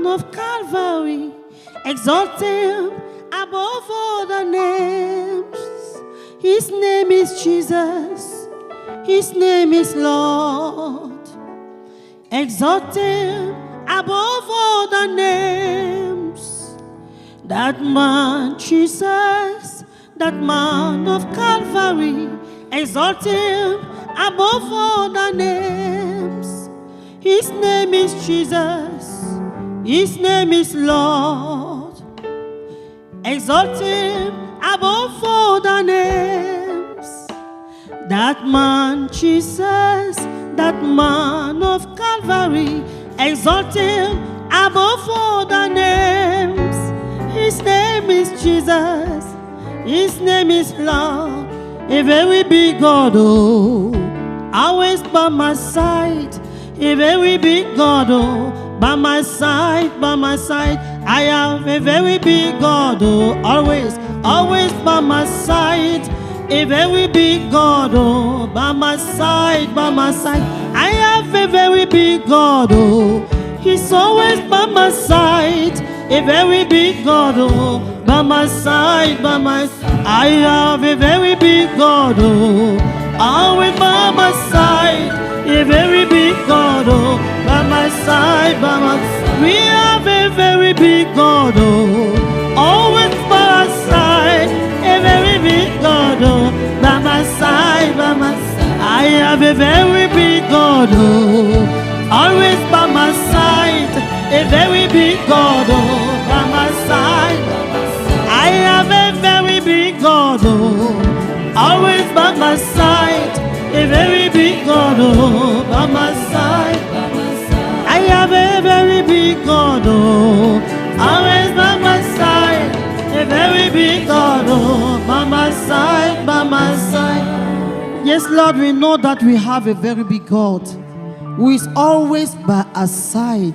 of Calvary, exalt him above all the names. His name is Jesus, his name is Lord. Exalt him above all the names. That man Jesus, that man of Calvary, exalt him above all the names. His name is Jesus, his name is Lord. Exalt him above all the names. That man Jesus, that man of Calvary, exalt him above all the names. His name is Jesus, his name is Lord. A very big God, oh, always by my side. A very big God, oh, by my side, by my side. I have a very big God, oh, always, always by my side. A very big God, oh, by my side, by my side. I have a very big God, oh, he's always by my side. A very big God, oh, by my side, by my side. I have a very big God, oh, always by my side. A very big God, oh, by my side, by my side. We have a very big God, oh, always by my side. A very big God, oh, by my side, by my side. I have a very big God, oh, always by my side. A very big God, oh, by my side, by my side. I have a very big God, oh, always by my side. A very big God, oh, by my side, by my side. I have a very big God, oh, always by my side. A very big God, oh, by my side, by my side. Yes, Lord, we know that we have a very big God who is always by our side,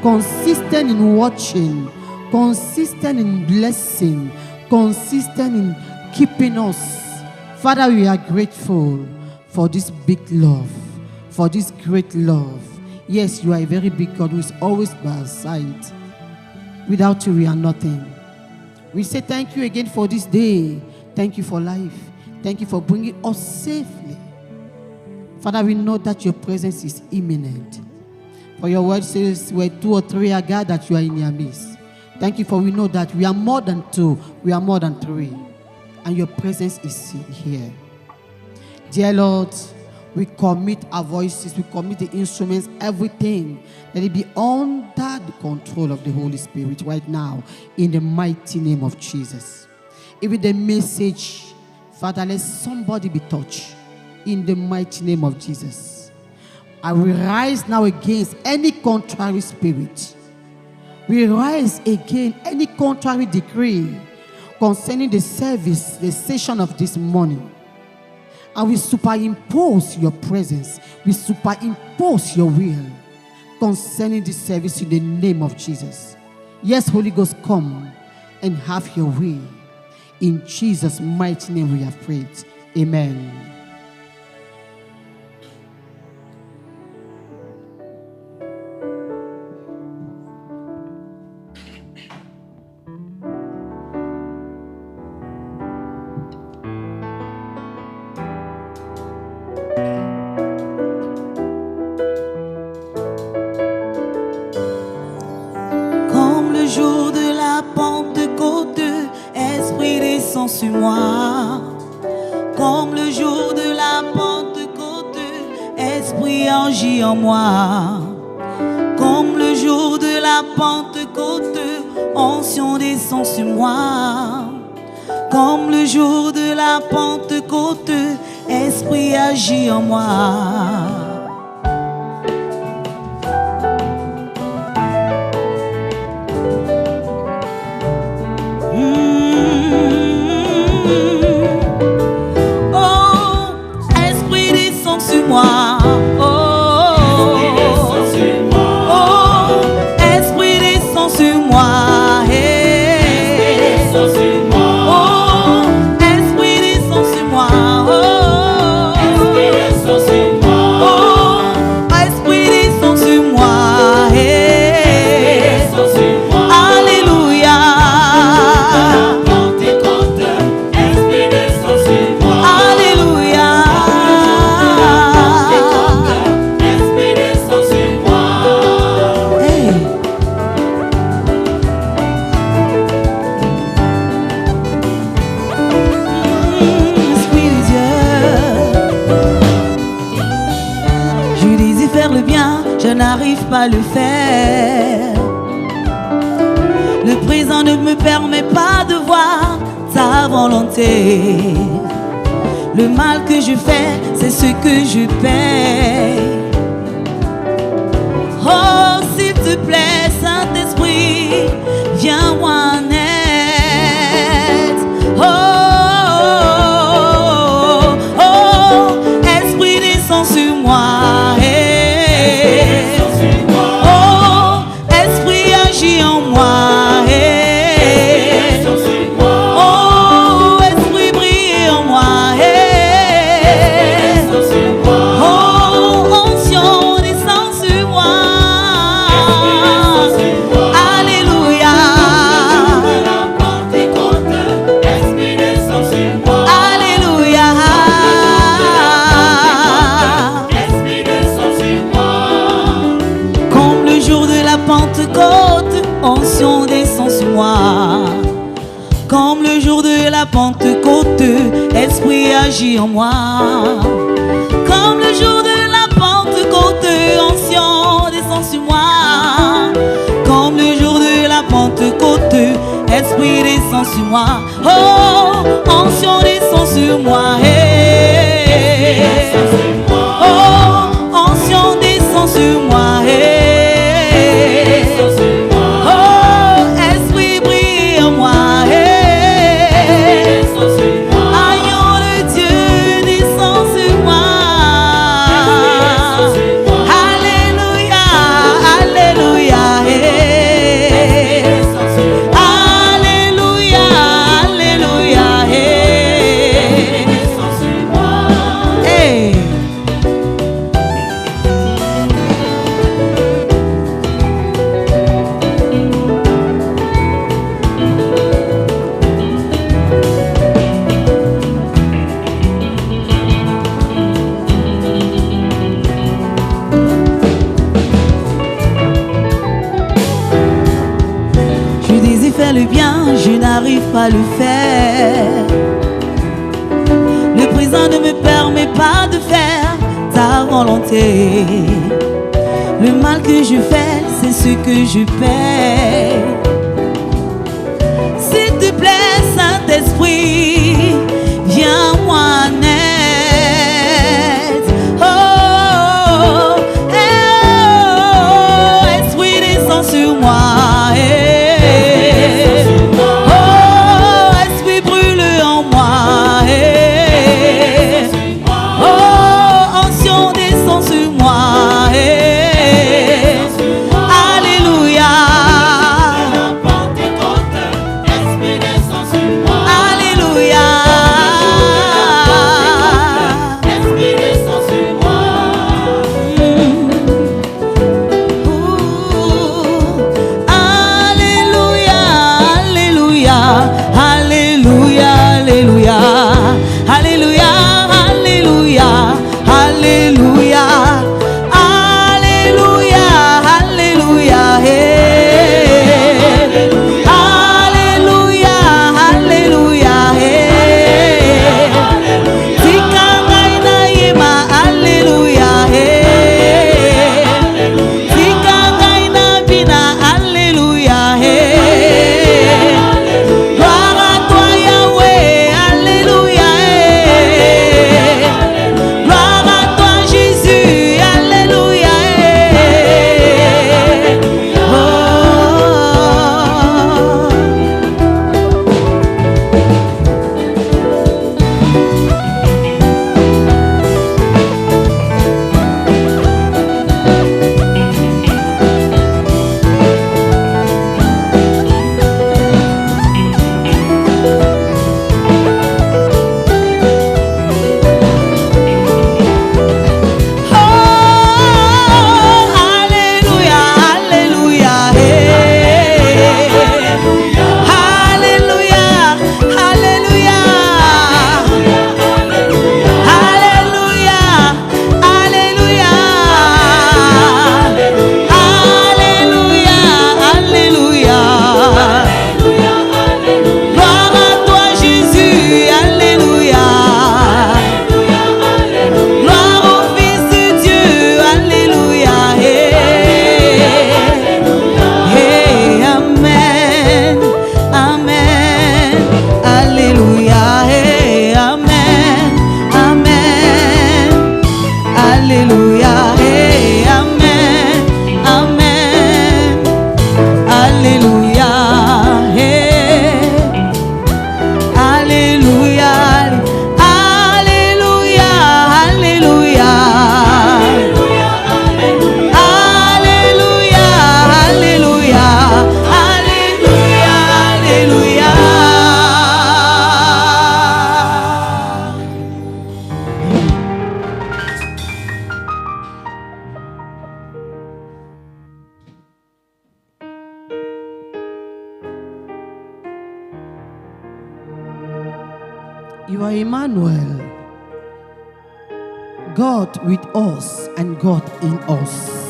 consistent in watching, consistent in blessing, consistent in keeping us. Father, we are grateful for this big love, for this great love. Yes, you are a very big God who is always by our side. Without you, we are nothing. We say thank you again for this day. Thank you for life. Thank you for bringing us safely. Father, we know that your presence is imminent. For your word says, where 2 or 3 are gathered, that you are in your midst. Thank you for we know that we are more than 2, we are more than 3. And your presence is here. Dear Lord, we commit our voices, we commit the instruments, everything. Let it be under the control of the Holy Spirit right now, in the mighty name of Jesus. Even the message, Father, let somebody be touched in the mighty name of Jesus. I will rise now against any contrary spirit. We rise again any contrary decree concerning the service, the session of this morning. And we superimpose your presence. We superimpose your will concerning this service in the name of Jesus. Yes, Holy Ghost, come and have your way. In Jesus' mighty name we have prayed. Amen. Jour de la Pentecôte, Esprit descend sur moi. Comme le jour de la Pentecôte, Esprit agit en moi. Comme le jour de la Pentecôte, onction descend sur moi. Comme le jour de la Pentecôte, Esprit agit en moi. Moi. Oh, Esprit descend sur moi. Hey. Oh, Esprit descend sur moi. Oh, Esprit descend sur moi. Oh, n'arrive pas à le faire. Le présent ne me permet pas de voir ta volonté. Le mal que je fais, c'est ce que je paie. Oh, s'il te plaît, Saint-Esprit, viens-moi en aide. Oh, oh, oh, Esprit descend sur moi. Hey. Oh, Esprit agit en moi. Hey. Oh, Esprit brille en moi. Hey. Oh, onction descend sur moi. Alléluia. Alléluia. Comme le jour de la Pentecôte, onction descend sur moi. Comme le jour de la Pentecôte, Esprit agit en moi. Comme le jour de la Pentecôte, onction descend sur moi. Comme le jour de la Pentecôte, Esprit descend sur moi. Oh, onction descend sur moi. Hey. Oh, onction descend sur moi. Hey. Oh, Esprit brille en moi. Hey. Agneau de Dieu descend sur moi. Alléluia, alléluia. Hey. Alléluia, alléluia. Hey. Hey. Je désire faire le bien, je n'arrive pas à le faire. Le présent ne me permet pas de faire ta volonté. Le mal que je fais, c'est ce que je paie. S'il te plaît, Saint-Esprit, viens-moi en aide. Oh, oh, oh, oh, Esprit descend sur moi. Hey. Oh, Esprit brûle en moi. Hey. Oh, onction descend sur moi. Hey. Alléluia. Alléluia. Ouh. You are Emmanuel, God with us and God in us.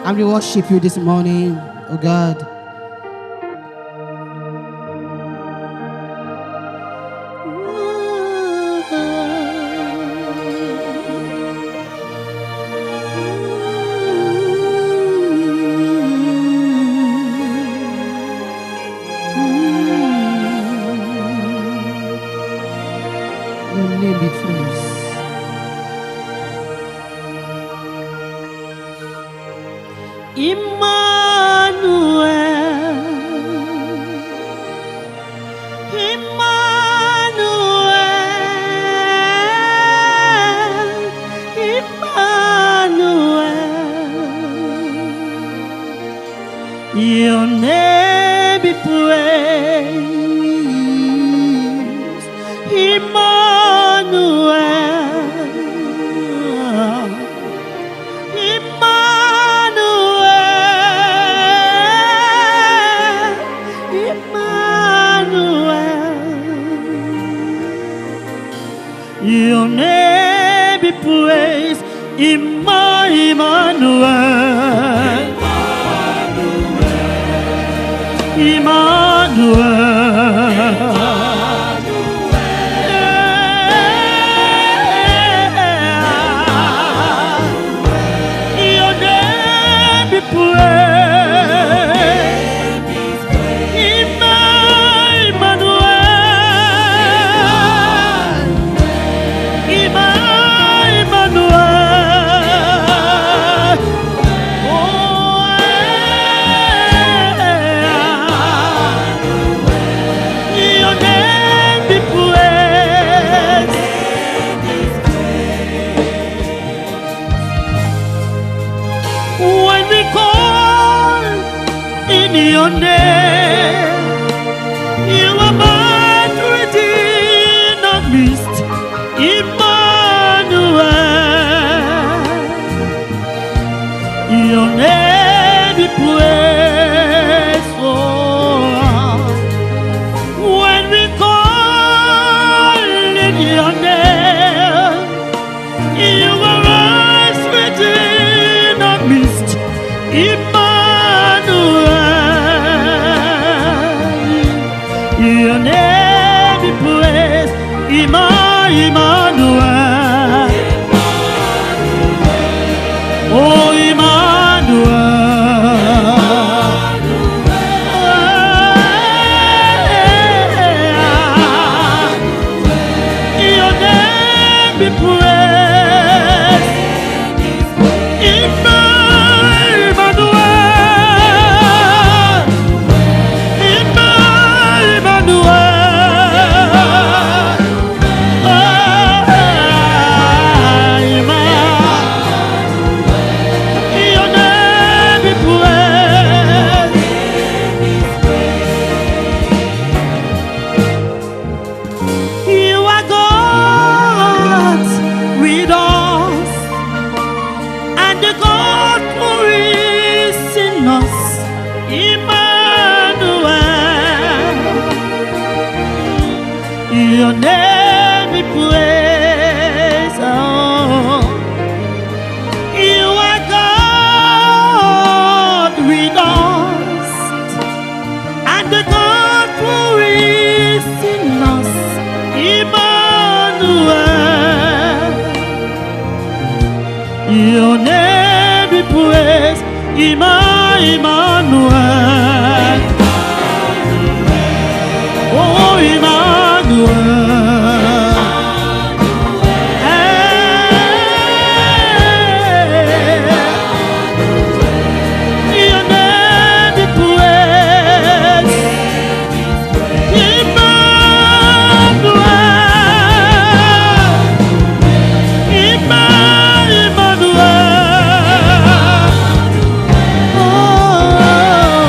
And we worship you this morning, oh God. Your name be praised. Emmanuel, Emmanuel, Emmanuel. Your name be praised. Emmanuel, Emmanuel, your name be praised. Emmanuel, your name be praised. When we call in your name, you are might within our midst. Emmanuel, your name be praised. Oh, when we call in your name, you are right within our midst. Emmanuel, your name be praised. Emmanuel, oh Emmanuel, your name be praised. You are God with us, and the God who is in us. Emmanuel, your name be praised. Oh, you are God with us, and the God who is in us. Emmanuel, your name be praised. Emmanuel, oh Emmanuel, your name be praised. Emmanuel, oh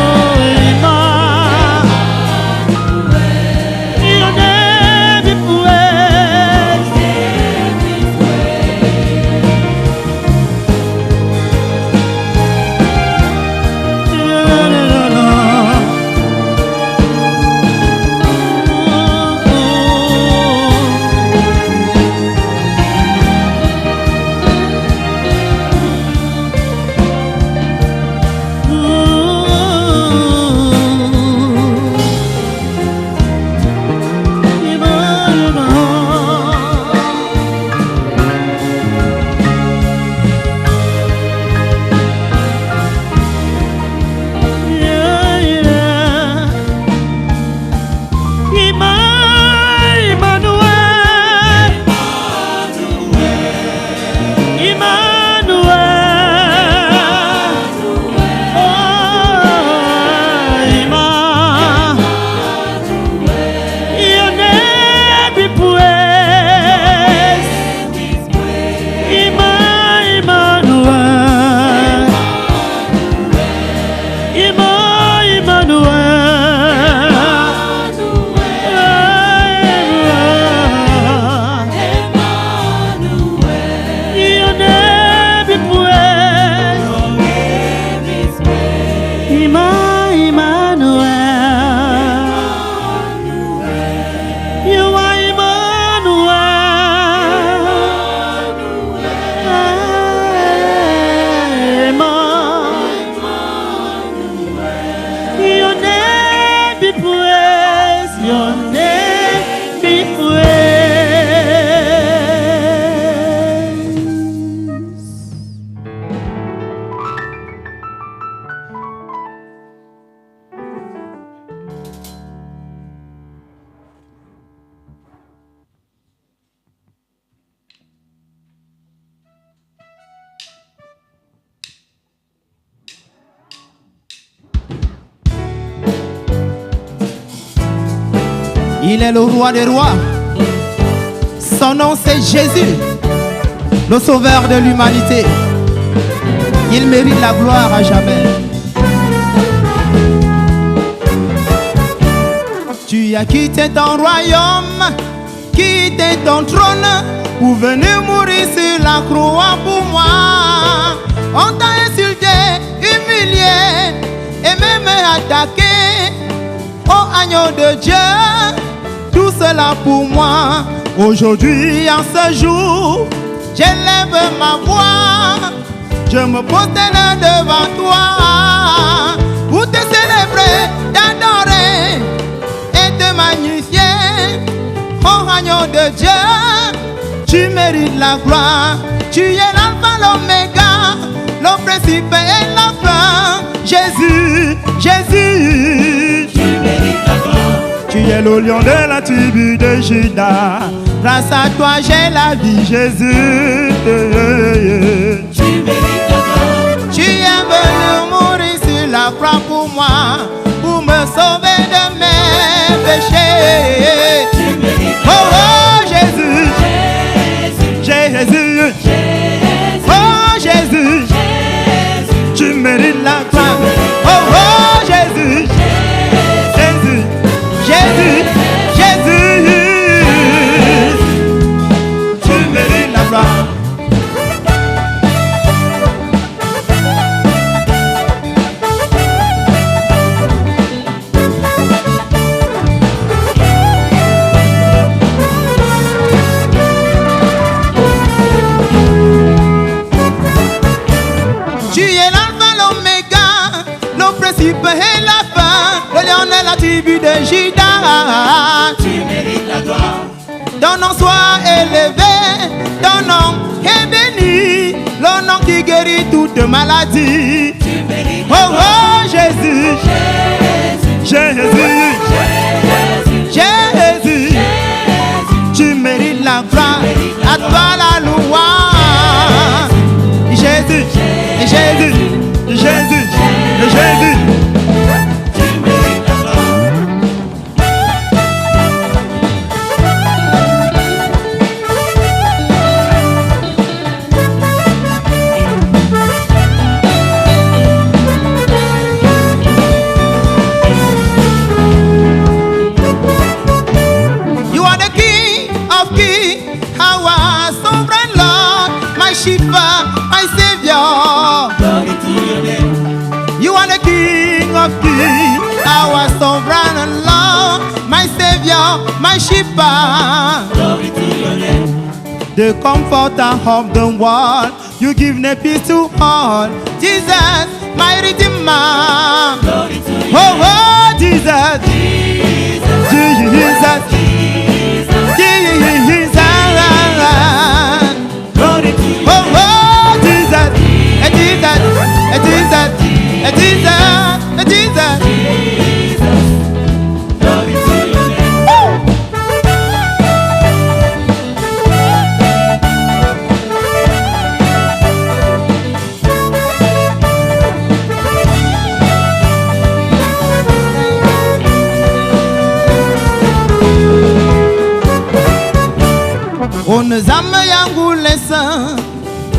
Il est le roi des rois. Son nom c'est Jésus, le sauveur de l'humanité. Il mérite la gloire à jamais. Tu as quitté ton royaume, quitté ton trône pour venir mourir sur la croix pour moi. On t'a insulté, humilié et même attaqué. Oh agneau de Dieu, tout cela pour moi. Aujourd'hui, en ce jour, j'élève ma voix. Je me prosterne devant toi pour te célébrer, t'adorer et te magnifier. Oh agneau de Dieu, tu mérites la gloire. Tu es l'alpha, l'oméga, le principe et la fin. Jésus, Jésus, Tu mérites la gloire. tu es le lion de la tribu de Juda. Grâce à toi j'ai la vie, Jésus. Tu mérites la gloire. Tu es venu mourir sur la croix pour moi, pour me sauver de mes péchés. Tu mérites Oh, la gloire. oh Jésus, Jésus, Jésus, Jésus, oh Jésus, Jésus, tu mérites la gloire. Oh, oh Jésus, Jésus, Jésus, Jésus, tu mérites la gloire. Tu es l'alpha, l'oméga, le principe et la fin, le lion de la tribu de Juda. tu mérites la gloire. Ton nom soit élevé, ton nom est béni, le nom qui guérit toute maladie. Tu mérites Oh, la gloire. oh Jésus, Jésus, Jésus, Jésus, Jésus, tu mérites la gloire, à toi la louange. Jésus, Jésus, Jésus, Jésus. tu mérites la gloire. You are the King of kings, our sovereign Lord, my shepherd, my Savior. Glory to your name. You are the King of kings, our sovereign Lord, my Savior, my shepherd. Glory to your name. The comforter of the world, you give me peace to all. Jesus, my Redeemer. Glory to your Oh, oh, Jesus, Jesus, Jesus, Jesus. Jesus. Glory to your Oh, oh, Jesus, Jesus, Jesus, Jesus, Jesus. Jesus. Glory to your name. Onu zamu yangu lesa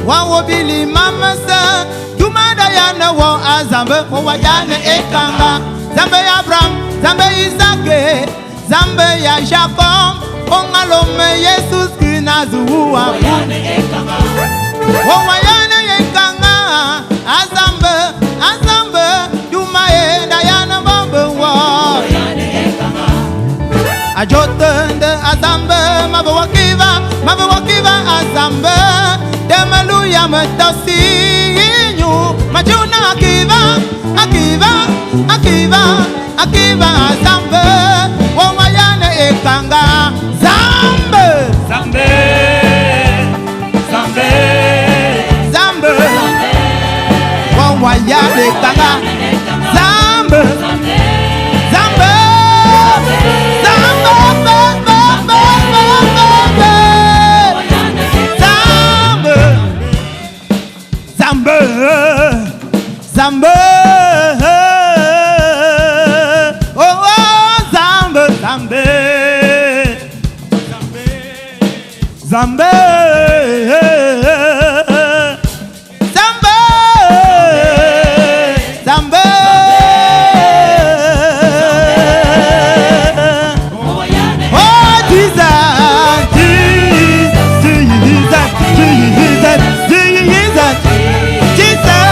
wawobili mama sa tumada yana wo azambe wajane ekanga zambe ya Abraham zambe Isake zambe ya Jacob ongalome Jesus kinazuwa Wayane ekanga. wayane ekanga azambe azambe tumae dayana bambe wo Wayane ekanga. ajotende azambe mabawakiva azambe demaluya metosinyu majuna akiva azambe wawayane ekanga zambe Zambe, Zambe, zambe wawayane ekanga zambe Zambe, zambe zambe zambe oh, oh zambe zambe Zambé, Zambé, Zambé. Oh Jesus, Jesus, Jesus, Jesus, Jesus, Jesus.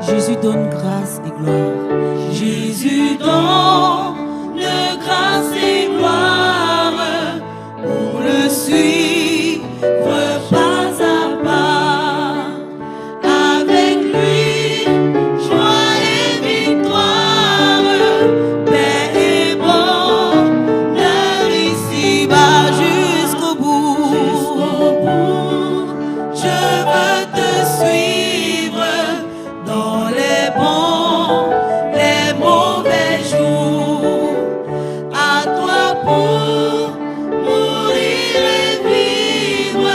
Jésus donne grâce et gloire. Jésus donne grâce et gloire pour le suivre pas à pas. Avec lui, joie et victoire, paix et bonheur ici-bas jusqu'au bout. Je veux te suivre dans les bons, les mauvais jours. À toi pour mourir et vivre.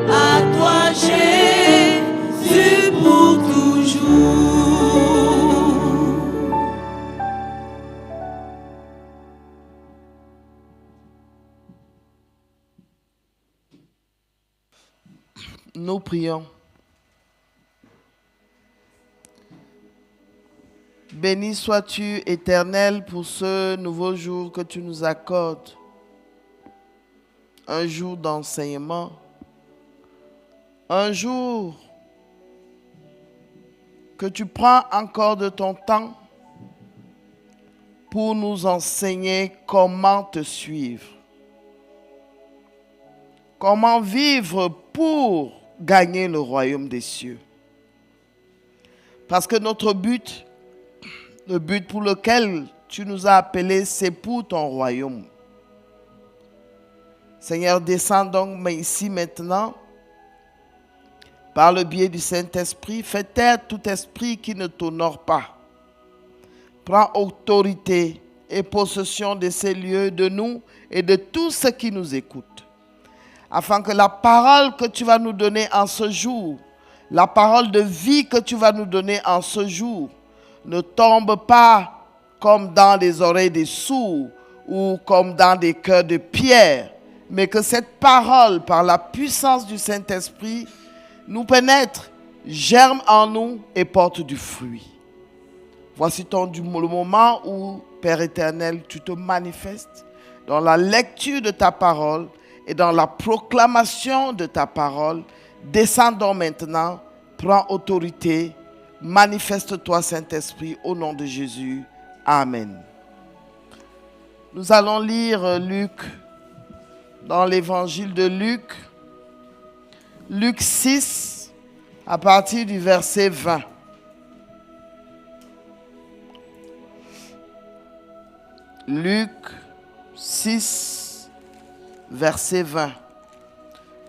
À toi Jésus pour toujours. Nous prions. Béni sois-tu, Éternel, pour ce nouveau jour que tu nous accordes. Un jour d'enseignement. Un jour que tu prends encore de ton temps pour nous enseigner comment te suivre. Comment vivre pour gagner le royaume des cieux. Parce que notre but, le but pour lequel tu nous as appelés, c'est pour ton royaume. Seigneur, descends donc ici maintenant, par le biais du Saint-Esprit, fais taire tout esprit qui ne t'honore pas. Prends autorité et possession de ces lieux, de nous et de tous ceux qui nous écoutent. Afin que la parole que tu vas nous donner en ce jour, la parole de vie que tu vas nous donner en ce jour, ne tombe pas comme dans les oreilles des sourds ou comme dans des cœurs de pierre, mais que cette parole, par la puissance du Saint-Esprit, nous pénètre, germe en nous et porte du fruit. Voici le moment où, Père éternel, tu te manifestes dans la lecture de ta parole et dans la proclamation de ta parole. Descendons maintenant, prends autorité, manifeste-toi Saint-Esprit au nom de Jésus. Amen. Nous allons lire Luc, dans l'évangile de Luc, Luc 6, à partir du verset 20. Luc 6, verset 20.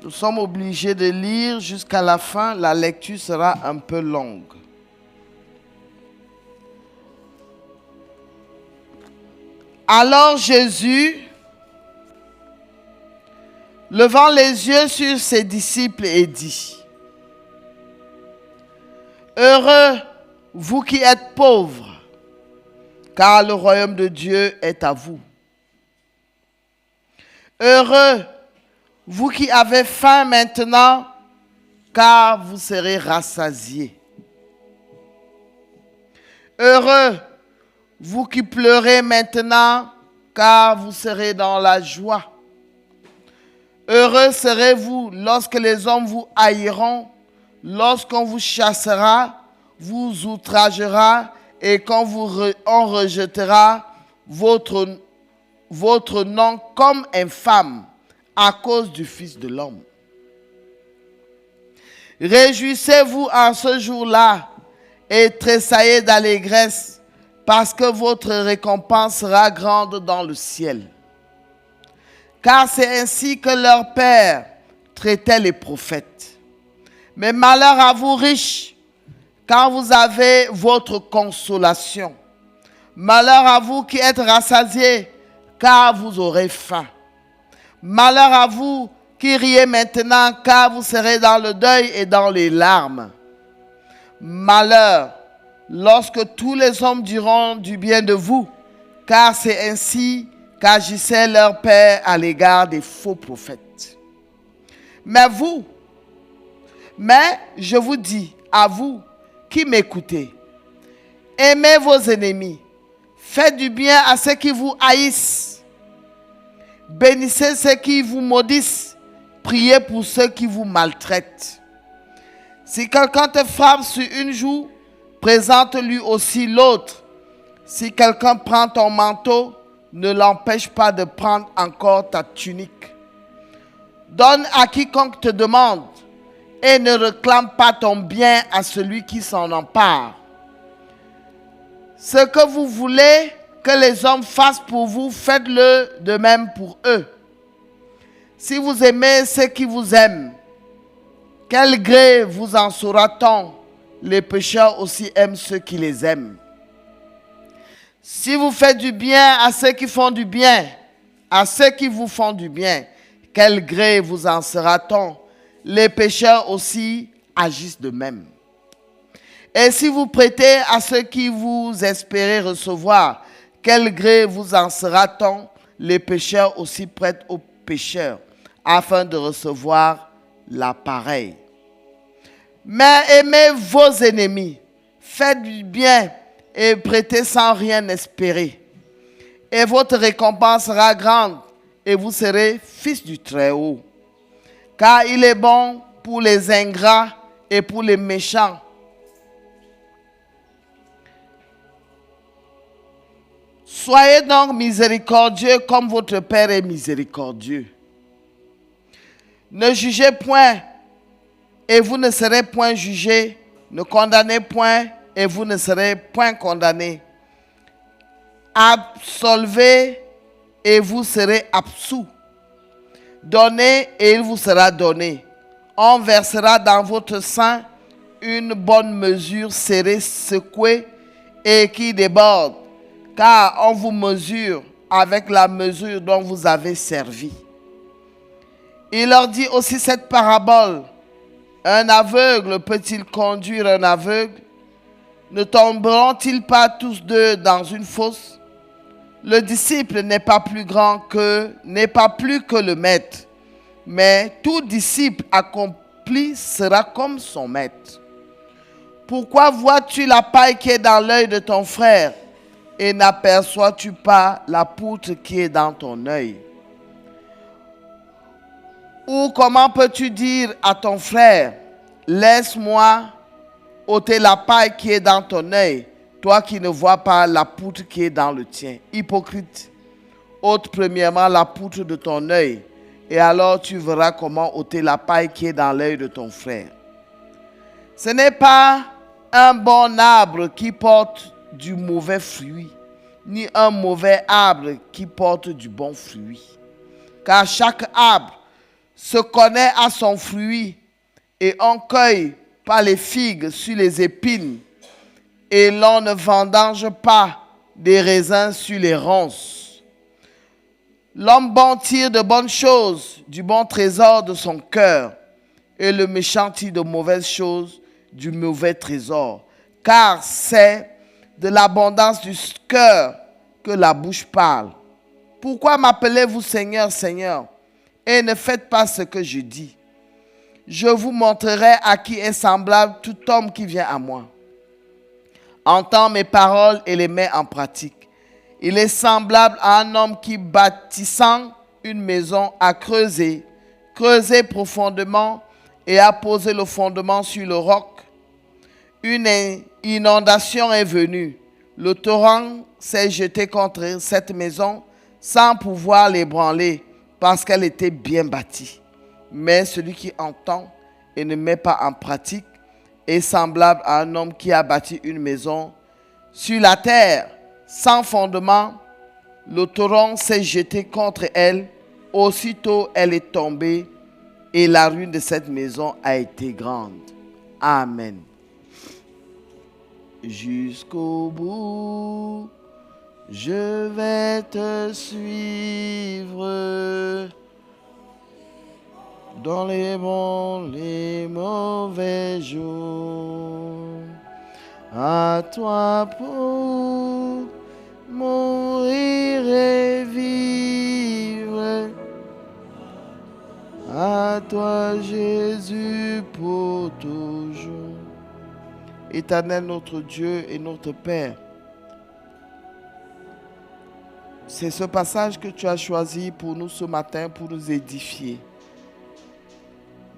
Nous sommes obligés de lire jusqu'à la fin. La lecture sera un peu longue. Alors Jésus, levant les yeux sur ses disciples, et dit: Heureux, vous qui êtes pauvres, car le royaume de Dieu est à vous. Heureux, vous qui avez faim maintenant, car vous serez rassasiés. Heureux, vous qui pleurez maintenant, car vous serez dans la joie. Heureux serez-vous lorsque les hommes vous haïront, lorsqu'on vous chassera, vous outragera, et quand on rejettera votre nom comme infâme à cause du Fils de l'homme. Réjouissez-vous en ce jour-là et tressaillez d'allégresse, parce que votre récompense sera grande dans le ciel. Car c'est ainsi que leur père traitait les prophètes. Mais malheur à vous riches, car vous avez votre consolation. Malheur à vous qui êtes rassasiés, car vous aurez faim. Malheur à vous qui riez maintenant, car vous serez dans le deuil et dans les larmes. Malheur lorsque tous les hommes diront du bien de vous, car c'est ainsi qu'agissait leur père à l'égard des faux prophètes. Mais je vous dis, à vous qui m'écoutez, aimez vos ennemis, faites du bien à ceux qui vous haïssent, bénissez ceux qui vous maudissent, priez pour ceux qui vous maltraitent. Si quelqu'un te frappe sur une joue, présente lui aussi l'autre. Si quelqu'un prend ton manteau, ne l'empêche pas de prendre encore ta tunique. Donne à quiconque te demande et ne réclame pas ton bien à celui qui s'en empare. Ce que vous voulez que les hommes fassent pour vous, faites-le de même pour eux. Si vous aimez ceux qui vous aiment, quel gré vous en saura-t-on? Les pécheurs aussi aiment ceux qui les aiment. Si vous faites du bien à ceux qui font du bien, à ceux qui vous font du bien, quel gré vous en sera-t-on? Les pécheurs aussi agissent de même. Et si vous prêtez à ceux qui vous espérez recevoir, quel gré vous en sera-t-on? Les pécheurs aussi prêtent aux pécheurs, afin de recevoir l'appareil. Mais aimez vos ennemis, faites du bien et prêtez sans rien espérer. Et votre récompense sera grande, et vous serez fils du Très-Haut. Car il est bon pour les ingrats et pour les méchants. Soyez donc miséricordieux comme votre Père est miséricordieux. Ne jugez point, et vous ne serez point jugés. Ne condamnez point, et vous ne serez point condamnés. Absolvez, et vous serez absous. Donnez, et il vous sera donné. On versera dans votre sein une bonne mesure serrée, secouée, et qui déborde. Car on vous mesure avec la mesure dont vous avez servi. Il leur dit aussi cette parabole. Un aveugle peut-il conduire un aveugle? Ne tomberont-ils pas tous deux dans une fosse? Le disciple n'est pas plus que le maître. Mais tout disciple accompli sera comme son maître. Pourquoi vois-tu la paille qui est dans l'œil de ton frère et n'aperçois-tu pas la poutre qui est dans ton œil? Ou comment peux-tu dire à ton frère, laisse-moi ôter la paille qui est dans ton œil, toi qui ne vois pas la poutre qui est dans le tien? Hypocrite, ôte premièrement la poutre de ton œil, et alors tu verras comment ôter la paille qui est dans l'œil de ton frère. Ce n'est pas un bon arbre qui porte du mauvais fruit, ni un mauvais arbre qui porte du bon fruit. Car chaque arbre se connaît à son fruit, et on cueille pas les figues sur les épines, et l'on ne vendange pas des raisins sur les ronces. L'homme bon tire de bonnes choses du bon trésor de son cœur, et le méchant tire de mauvaises choses du mauvais trésor. Car c'est de l'abondance du cœur que la bouche parle. Pourquoi m'appelez-vous Seigneur, Seigneur, et ne faites pas ce que je dis? Je vous montrerai à qui est semblable tout homme qui vient à moi. Entends mes paroles et les mets en pratique. Il est semblable à un homme qui, bâtissant une maison, a creusé profondément et a posé le fondement sur le roc. Une inondation est venue. Le torrent s'est jeté contre cette maison sans pouvoir l'ébranler parce qu'elle était bien bâtie. Mais celui qui entend et ne met pas en pratique est semblable à un homme qui a bâti une maison sur la terre sans fondement. Le torrent s'est jeté contre elle. Aussitôt, elle est tombée et la ruine de cette maison a été grande. Amen. Jusqu'au bout, je vais te suivre. Dans les bons, les mauvais jours, à toi pour mourir et vivre, à toi Jésus pour toujours. Éternel notre Dieu et notre Père, c'est ce passage que tu as choisi pour nous ce matin pour nous édifier,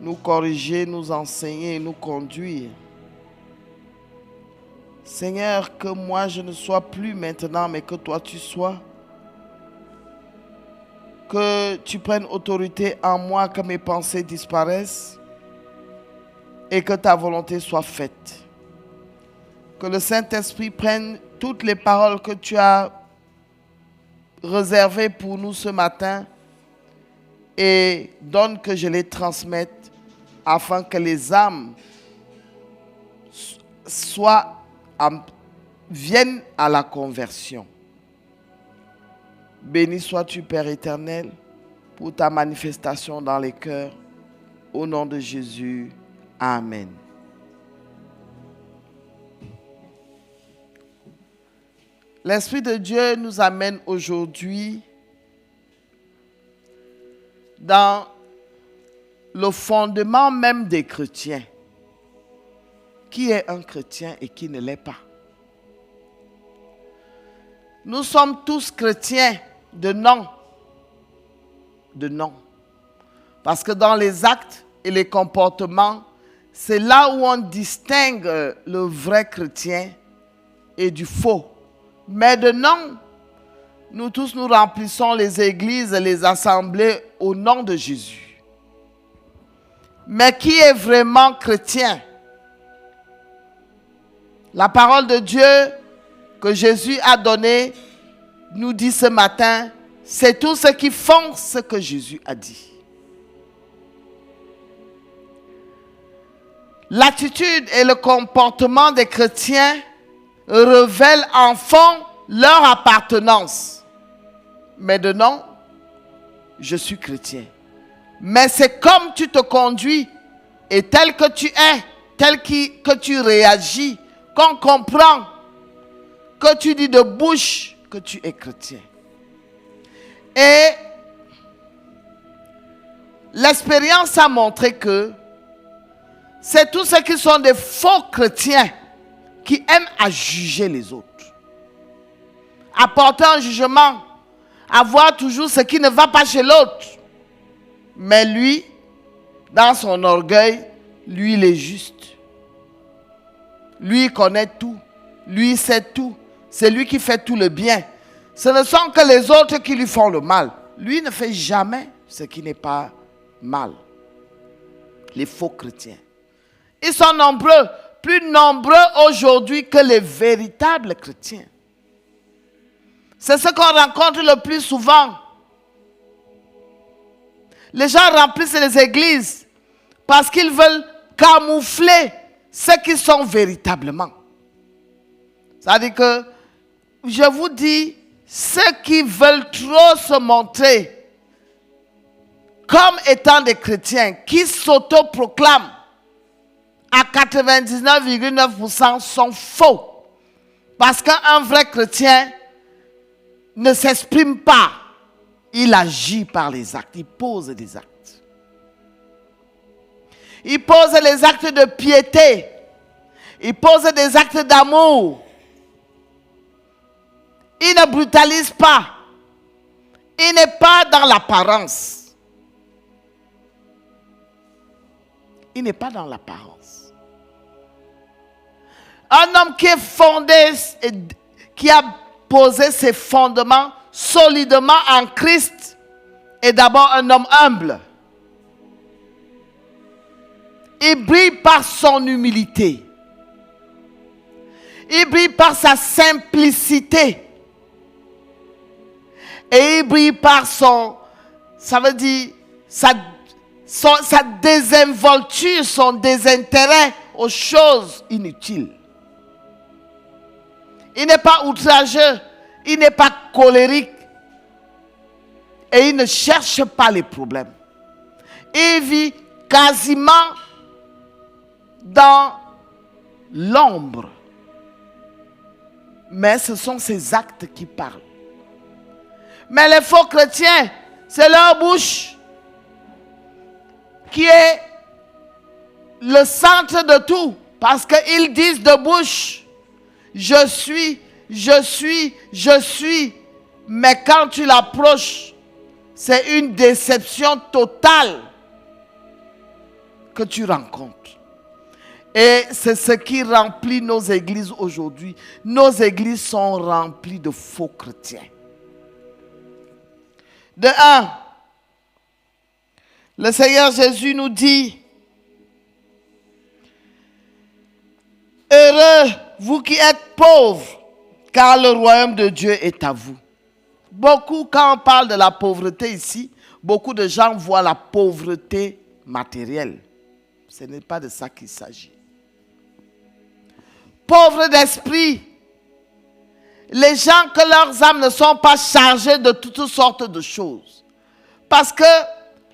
nous corriger, nous enseigner et nous conduire. Seigneur, que moi je ne sois plus maintenant, mais que toi tu sois. Que tu prennes autorité en moi, que mes pensées disparaissent et que ta volonté soit faite. Que le Saint-Esprit prenne toutes les paroles que tu as réservées pour nous ce matin et donne que je les transmette afin que les âmes viennent à la conversion. Béni sois-tu, Père éternel, pour ta manifestation dans les cœurs. Au nom de Jésus, Amen. L'Esprit de Dieu nous amène aujourd'hui dans le fondement même des chrétiens. Qui est un chrétien et qui ne l'est pas? Nous sommes tous chrétiens de nom. De nom. Parce que dans les actes et les comportements, c'est là où on distingue le vrai chrétien et du faux. Mais de nom, nous tous nous remplissons les églises et les assemblées au nom de Jésus. Mais qui est vraiment chrétien? La parole de Dieu que Jésus a donnée nous dit ce matin, c'est tous ceux qui font ce que Jésus a dit. L'attitude et le comportement des chrétiens révèlent en fond leur appartenance. Mais de nom, je suis chrétien. Mais c'est comme tu te conduis et tel que tu es, que tu réagis, qu'on comprend que tu dis de bouche que tu es chrétien. Et l'expérience a montré que c'est tous ceux qui sont des faux chrétiens qui aiment à juger les autres, apporter un jugement, avoir toujours ce qui ne va pas chez l'autre. Mais lui, dans son orgueil, lui, il est juste. Lui, il connaît tout. Lui, il sait tout. C'est lui qui fait tout le bien. Ce ne sont que les autres qui lui font le mal. Lui ne fait jamais ce qui n'est pas mal. Les faux chrétiens. Ils sont nombreux, plus nombreux aujourd'hui que les véritables chrétiens. C'est ce qu'on rencontre le plus souvent. Les gens remplissent les églises parce qu'ils veulent camoufler ce qu'ils sont véritablement. C'est-à-dire que, je vous dis, ceux qui veulent trop se montrer comme étant des chrétiens, qui s'autoproclament, à 99,9% sont faux. Parce qu'un vrai chrétien ne s'exprime pas. Il agit par les actes. Il pose des actes. Il pose les actes de piété. Il pose des actes d'amour. Il ne brutalise pas. Il n'est pas dans l'apparence. Il n'est pas dans l'apparence. Un homme qui est fondé, qui a posé ses fondements solidement en Christ, est d'abord un homme humble. Il brille par son humilité. Il brille par sa simplicité. Et il brille par sa désinvolture, son désintérêt aux choses inutiles. Il n'est pas outrageux, il n'est pas colérique et il ne cherche pas les problèmes. Il vit quasiment dans l'ombre. Mais ce sont ses actes qui parlent. Mais les faux chrétiens, c'est leur bouche qui est le centre de tout. Parce qu'ils disent de bouche, je suis. Mais quand tu l'approches, c'est une déception totale que tu rencontres. Et c'est ce qui remplit nos églises aujourd'hui. Nos églises sont remplies de faux chrétiens. De un, le Seigneur Jésus nous dit, heureux vous qui êtes pauvres, car le royaume de Dieu est à vous. Beaucoup, quand on parle de la pauvreté ici, beaucoup de gens voient la pauvreté matérielle. Ce n'est pas de ça qu'il s'agit. Pauvres d'esprit, les gens que leurs âmes ne sont pas chargées de toutes sortes de choses. Parce que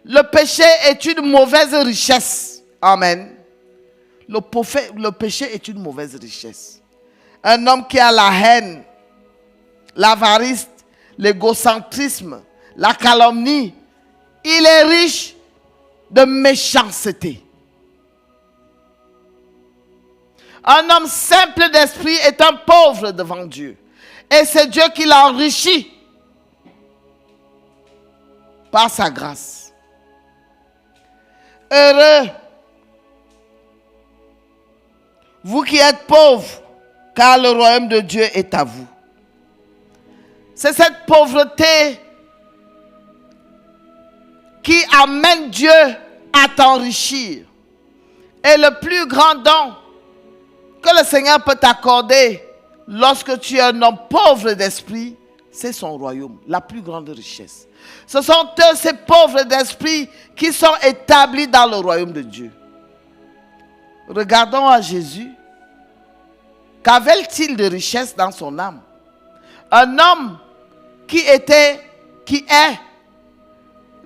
le péché est une mauvaise richesse. Amen. Le péché est une mauvaise richesse. Un homme qui a la haine, l'avarice, l'égocentrisme, la calomnie, il est riche de méchanceté. Un homme simple d'esprit est un pauvre devant Dieu. Et c'est Dieu qui l'enrichit par sa grâce. Heureux, vous qui êtes pauvres, car le royaume de Dieu est à vous. C'est cette pauvreté qui amène Dieu à t'enrichir. Et le plus grand don que le Seigneur peut t'accorder lorsque tu es un homme pauvre d'esprit, c'est son royaume, la plus grande richesse. Ce sont eux, ces pauvres d'esprit, qui sont établis dans le royaume de Dieu. Regardons à Jésus. Qu'avait-il de richesse dans son âme? Un homme qui est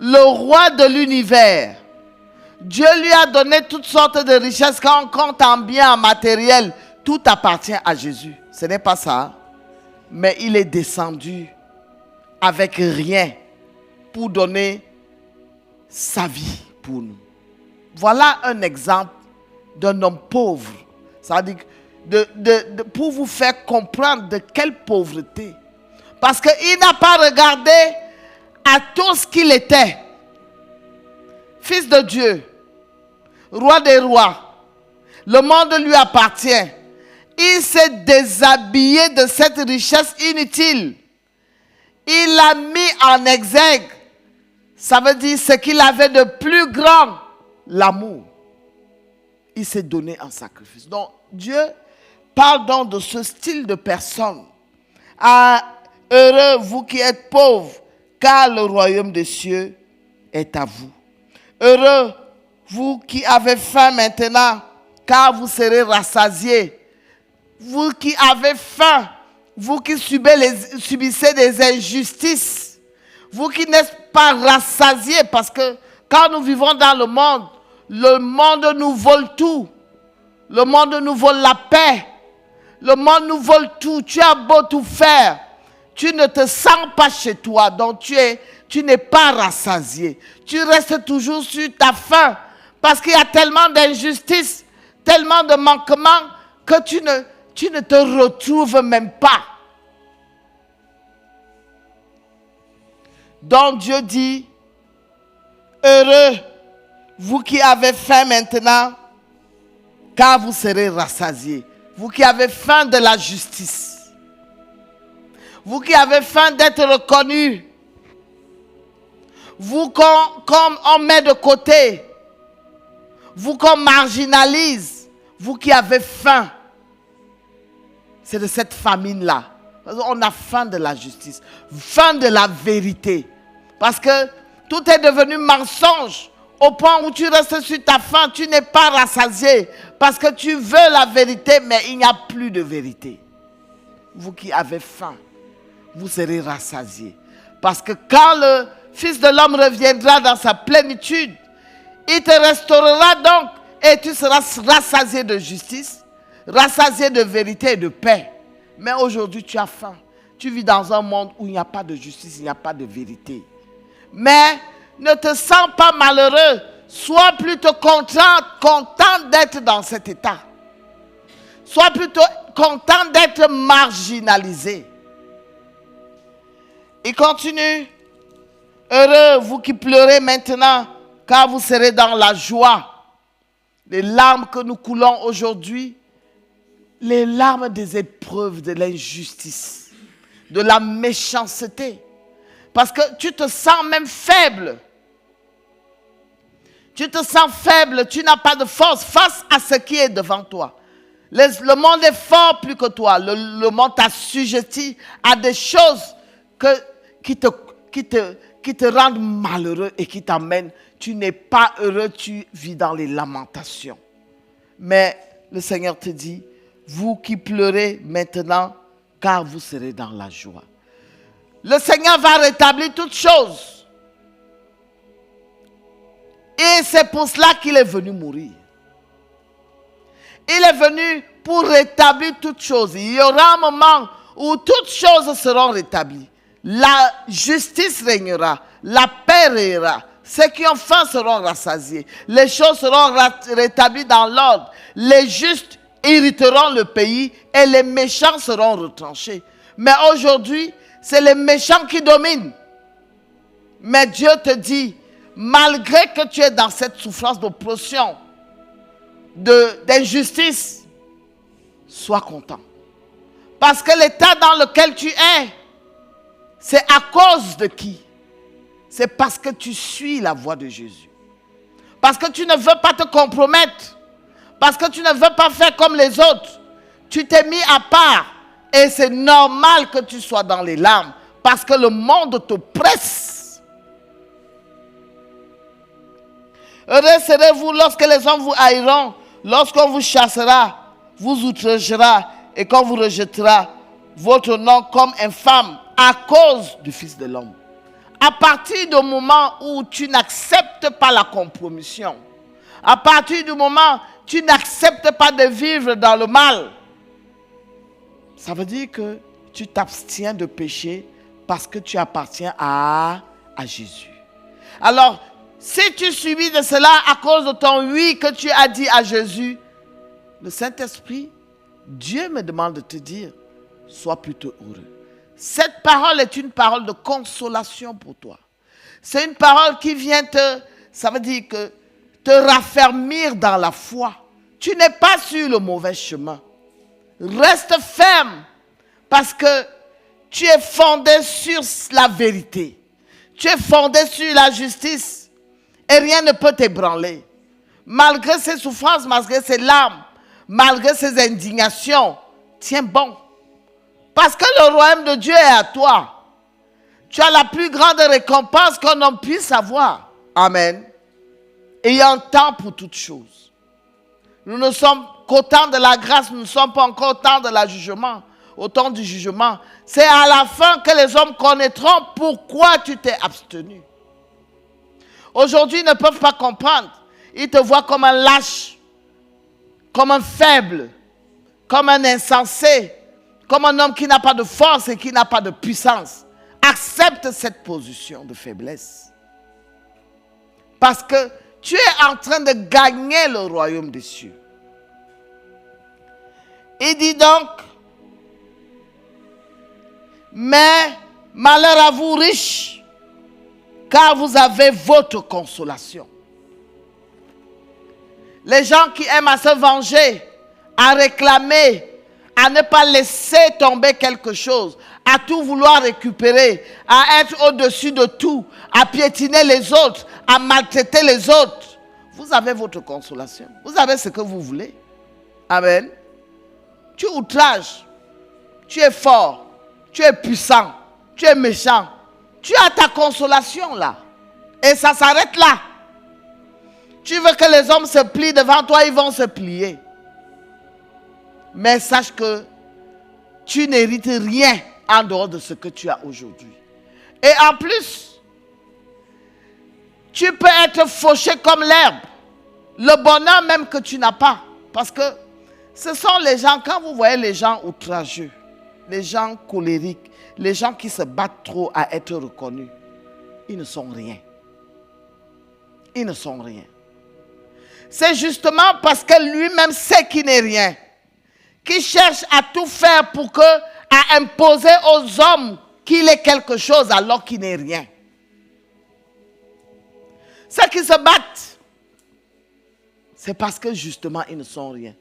le roi de l'univers. Dieu lui a donné toutes sortes de richesses. Quand on compte en bien, en matériel, tout appartient à Jésus. Ce n'est pas ça. Mais il est descendu avec rien pour donner sa vie pour nous. Voilà un exemple d'un homme pauvre. Ça veut dire pour vous faire comprendre de quelle pauvreté. Parce qu'il n'a pas regardé à tout ce qu'il était. Fils de Dieu, roi des rois, le monde lui appartient. Il s'est déshabillé de cette richesse inutile. Il l'a mis en exergue. Ça veut dire ce qu'il avait de plus grand, l'amour. Il s'est donné en sacrifice. Donc Dieu parle donc de ce style de personne. Ah, heureux vous qui êtes pauvres, car le royaume des cieux est à vous. Heureux vous qui avez faim maintenant, car vous serez rassasiés. Vous qui avez faim, vous qui subissez des injustices, vous qui n'êtes pas rassasiés, parce que quand nous vivons dans le monde nous vole tout. Le monde nous vole la paix. Le monde nous vole tout. Tu as beau tout faire, tu ne te sens pas chez toi, donc tu n'es pas rassasié. Tu restes toujours sur ta faim, parce qu'il y a tellement d'injustices, tellement de manquements, que tu ne te retrouves même pas. Donc Dieu dit, heureux vous qui avez faim maintenant, car vous serez rassasiés. Vous qui avez faim de la justice. Vous qui avez faim d'être reconnus. Vous comme on met de côté. Vous qu'on marginalise. Vous qui avez faim. C'est de cette famine-là. On a faim de la justice. Faim de la vérité. Parce que tout est devenu mensonge. Au point où tu restes sur ta faim, tu n'es pas rassasié. Parce que tu veux la vérité, mais il n'y a plus de vérité. Vous qui avez faim, vous serez rassasiés. Parce que quand le Fils de l'homme reviendra dans sa plénitude, il te restaurera donc et tu seras rassasié de justice, rassasié de vérité et de paix. Mais aujourd'hui, tu as faim. Tu vis dans un monde où il n'y a pas de justice, il n'y a pas de vérité. Mais ne te sens pas malheureux. Sois plutôt content d'être dans cet état. Sois plutôt content d'être marginalisé. Il continue. Heureux vous qui pleurez maintenant, car vous serez dans la joie. Les larmes que nous coulons aujourd'hui, les larmes des épreuves, de l'injustice, de la méchanceté. Parce que tu te sens même faible. Tu te sens faible, tu n'as pas de force face à ce qui est devant toi. Le monde est fort plus que toi. Le monde t'assujettit à des choses qui te rendent malheureux et qui t'amènent. Tu n'es pas heureux, tu vis dans les lamentations. Mais le Seigneur te dit, vous qui pleurez maintenant, car vous serez dans la joie. Le Seigneur va rétablir toutes choses. Et c'est pour cela qu'il est venu mourir. Il est venu pour rétablir toutes choses. Il y aura un moment où toutes choses seront rétablies. La justice régnera, la paix régnera. Ceux qui ont faim seront rassasiés. Les choses seront rétablies dans l'ordre. Les justes hériteront le pays et les méchants seront retranchés. Mais aujourd'hui, c'est les méchants qui dominent. Mais Dieu te dit, malgré que tu es dans cette souffrance d'oppression, d'injustice, sois content. Parce que l'état dans lequel tu es, c'est à cause de qui? C'est parce que tu suis la voie de Jésus. Parce que tu ne veux pas te compromettre. Parce que tu ne veux pas faire comme les autres. Tu t'es mis à part. Et c'est normal que tu sois dans les larmes. Parce que le monde te presse. Heureux serez-vous lorsque les hommes vous haïront, lorsqu'on vous chassera, vous outragera et qu'on vous rejettera votre nom comme infâme à cause du Fils de l'homme. À partir du moment où tu n'acceptes pas la compromission, à partir du moment où tu n'acceptes pas de vivre dans le mal, ça veut dire que tu t'abstiens de pécher parce que tu appartiens à Jésus. Alors, si tu subis de cela à cause de ton oui que tu as dit à Jésus, le Saint-Esprit, Dieu me demande de te dire, sois plutôt heureux. Cette parole est une parole de consolation pour toi. C'est une parole qui vient ça veut dire que te raffermir dans la foi. Tu n'es pas sur le mauvais chemin. Reste ferme parce que tu es fondé sur la vérité. Tu es fondé sur la justice et rien ne peut t'ébranler. Malgré ses souffrances, malgré ses larmes, malgré ses indignations, tiens bon. Parce que le royaume de Dieu est à toi. Tu as la plus grande récompense qu'un homme puisse avoir. Amen. Et il y a un temps pour toutes choses. Nous ne sommes qu'au temps de la grâce, nous ne sommes pas encore au temps de la jugement. Au temps du jugement. C'est à la fin que les hommes connaîtront pourquoi tu t'es abstenu. Aujourd'hui, ils ne peuvent pas comprendre. Ils te voient comme un lâche, comme un faible, comme un insensé, comme un homme qui n'a pas de force et qui n'a pas de puissance. Accepte cette position de faiblesse. Parce que tu es en train de gagner le royaume des cieux. Il dit donc, mais malheur à vous riches, car vous avez votre consolation. Les gens qui aiment à se venger, à réclamer, à ne pas laisser tomber quelque chose, à tout vouloir récupérer, à être au-dessus de tout, à piétiner les autres, à maltraiter les autres. Vous avez votre consolation. Vous avez ce que vous voulez. Amen. Tu outrages. Tu es fort. Tu es puissant. Tu es méchant. Tu as ta consolation là. Et ça s'arrête là. Tu veux que les hommes se plient devant toi, ils vont se plier. Mais sache que tu n'hérites rien en dehors de ce que tu as aujourd'hui. Et en plus, tu peux être fauché comme l'herbe. Le bonheur même que tu n'as pas. Parce que ce sont les gens, quand vous voyez les gens outrageux, les gens colériques, les gens qui se battent trop à être reconnus, ils ne sont rien. Ils ne sont rien. C'est justement parce que lui-même sait qu'il n'est rien, qu'il cherche à tout faire pour à imposer aux hommes qu'il est quelque chose alors qu'il n'est rien. Ceux qui se battent, c'est parce que justement, ils ne sont rien.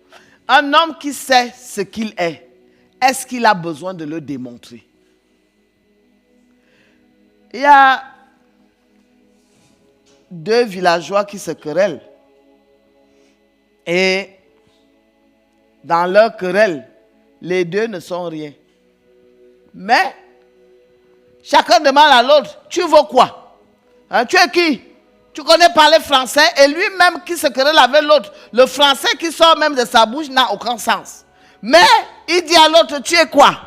Un homme qui sait ce qu'il est-ce qu'il a besoin de le démontrer? Il y a 2 villageois qui se querellent. Et dans leur querelle, les 2 ne sont rien. Mais chacun demande à l'autre, tu veux quoi? Hein, tu es qui? Tu connais parler français? Et lui-même qui se querelle avec l'autre, le français qui sort même de sa bouche n'a aucun sens. Mais il dit à l'autre, tu es quoi?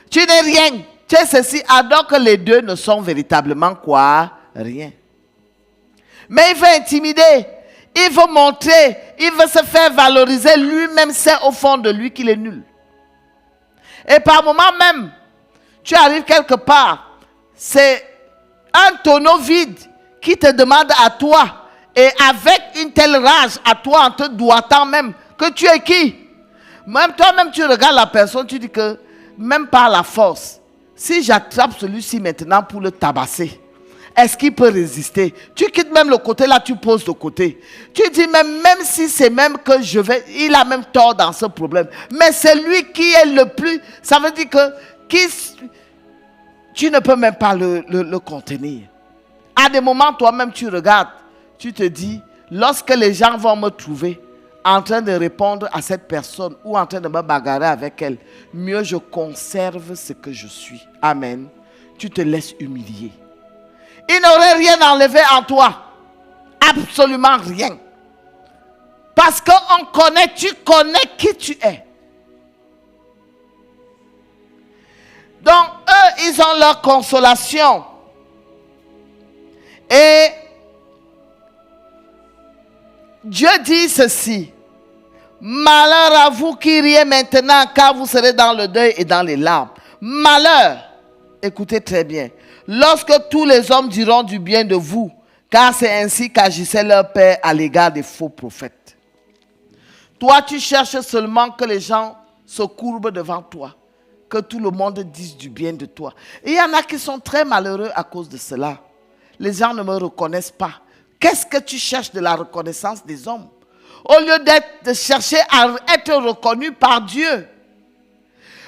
Tu n'es rien. Tu es ceci. Alors que les 2 ne sont véritablement quoi? Rien. Mais il veut intimider. Il veut montrer. Il veut se faire valoriser. Lui-même sait au fond de lui qu'il est nul. Et par moment même, tu arrives quelque part, c'est un tonneau vide qui te demande à toi, et avec une telle rage à toi en te doigtant même, que tu es qui? Même toi-même tu regardes la personne, tu dis que même par la force, si j'attrape celui-ci maintenant pour le tabasser, est-ce qu'il peut résister? Tu quittes même le côté là, tu poses le côté. Tu dis même si c'est même que il a même tort dans ce problème. Mais c'est lui qui est le plus, ça veut dire que tu ne peux même pas le contenir. À des moments, toi-même, tu regardes, tu te dis, lorsque les gens vont me trouver en train de répondre à cette personne ou en train de me bagarrer avec elle, mieux je conserve ce que je suis. Amen. Tu te laisses humilier. Il n'aurait rien enlevé en toi. Absolument rien. Parce qu'on connaît, tu connais qui tu es. Donc, eux, ils ont leur consolation. Et Dieu dit ceci. Malheur à vous qui riez maintenant, car vous serez dans le deuil et dans les larmes. Malheur, écoutez très bien, lorsque tous les hommes diront du bien de vous, car c'est ainsi qu'agissait leur père à l'égard des faux prophètes. Toi, tu cherches seulement que les gens se courbent devant toi, que tout le monde dise du bien de toi. Et il y en a qui sont très malheureux à cause de cela. Les gens ne me reconnaissent pas. Qu'est-ce que tu cherches de la reconnaissance des hommes? Au lieu de chercher à être reconnu par Dieu.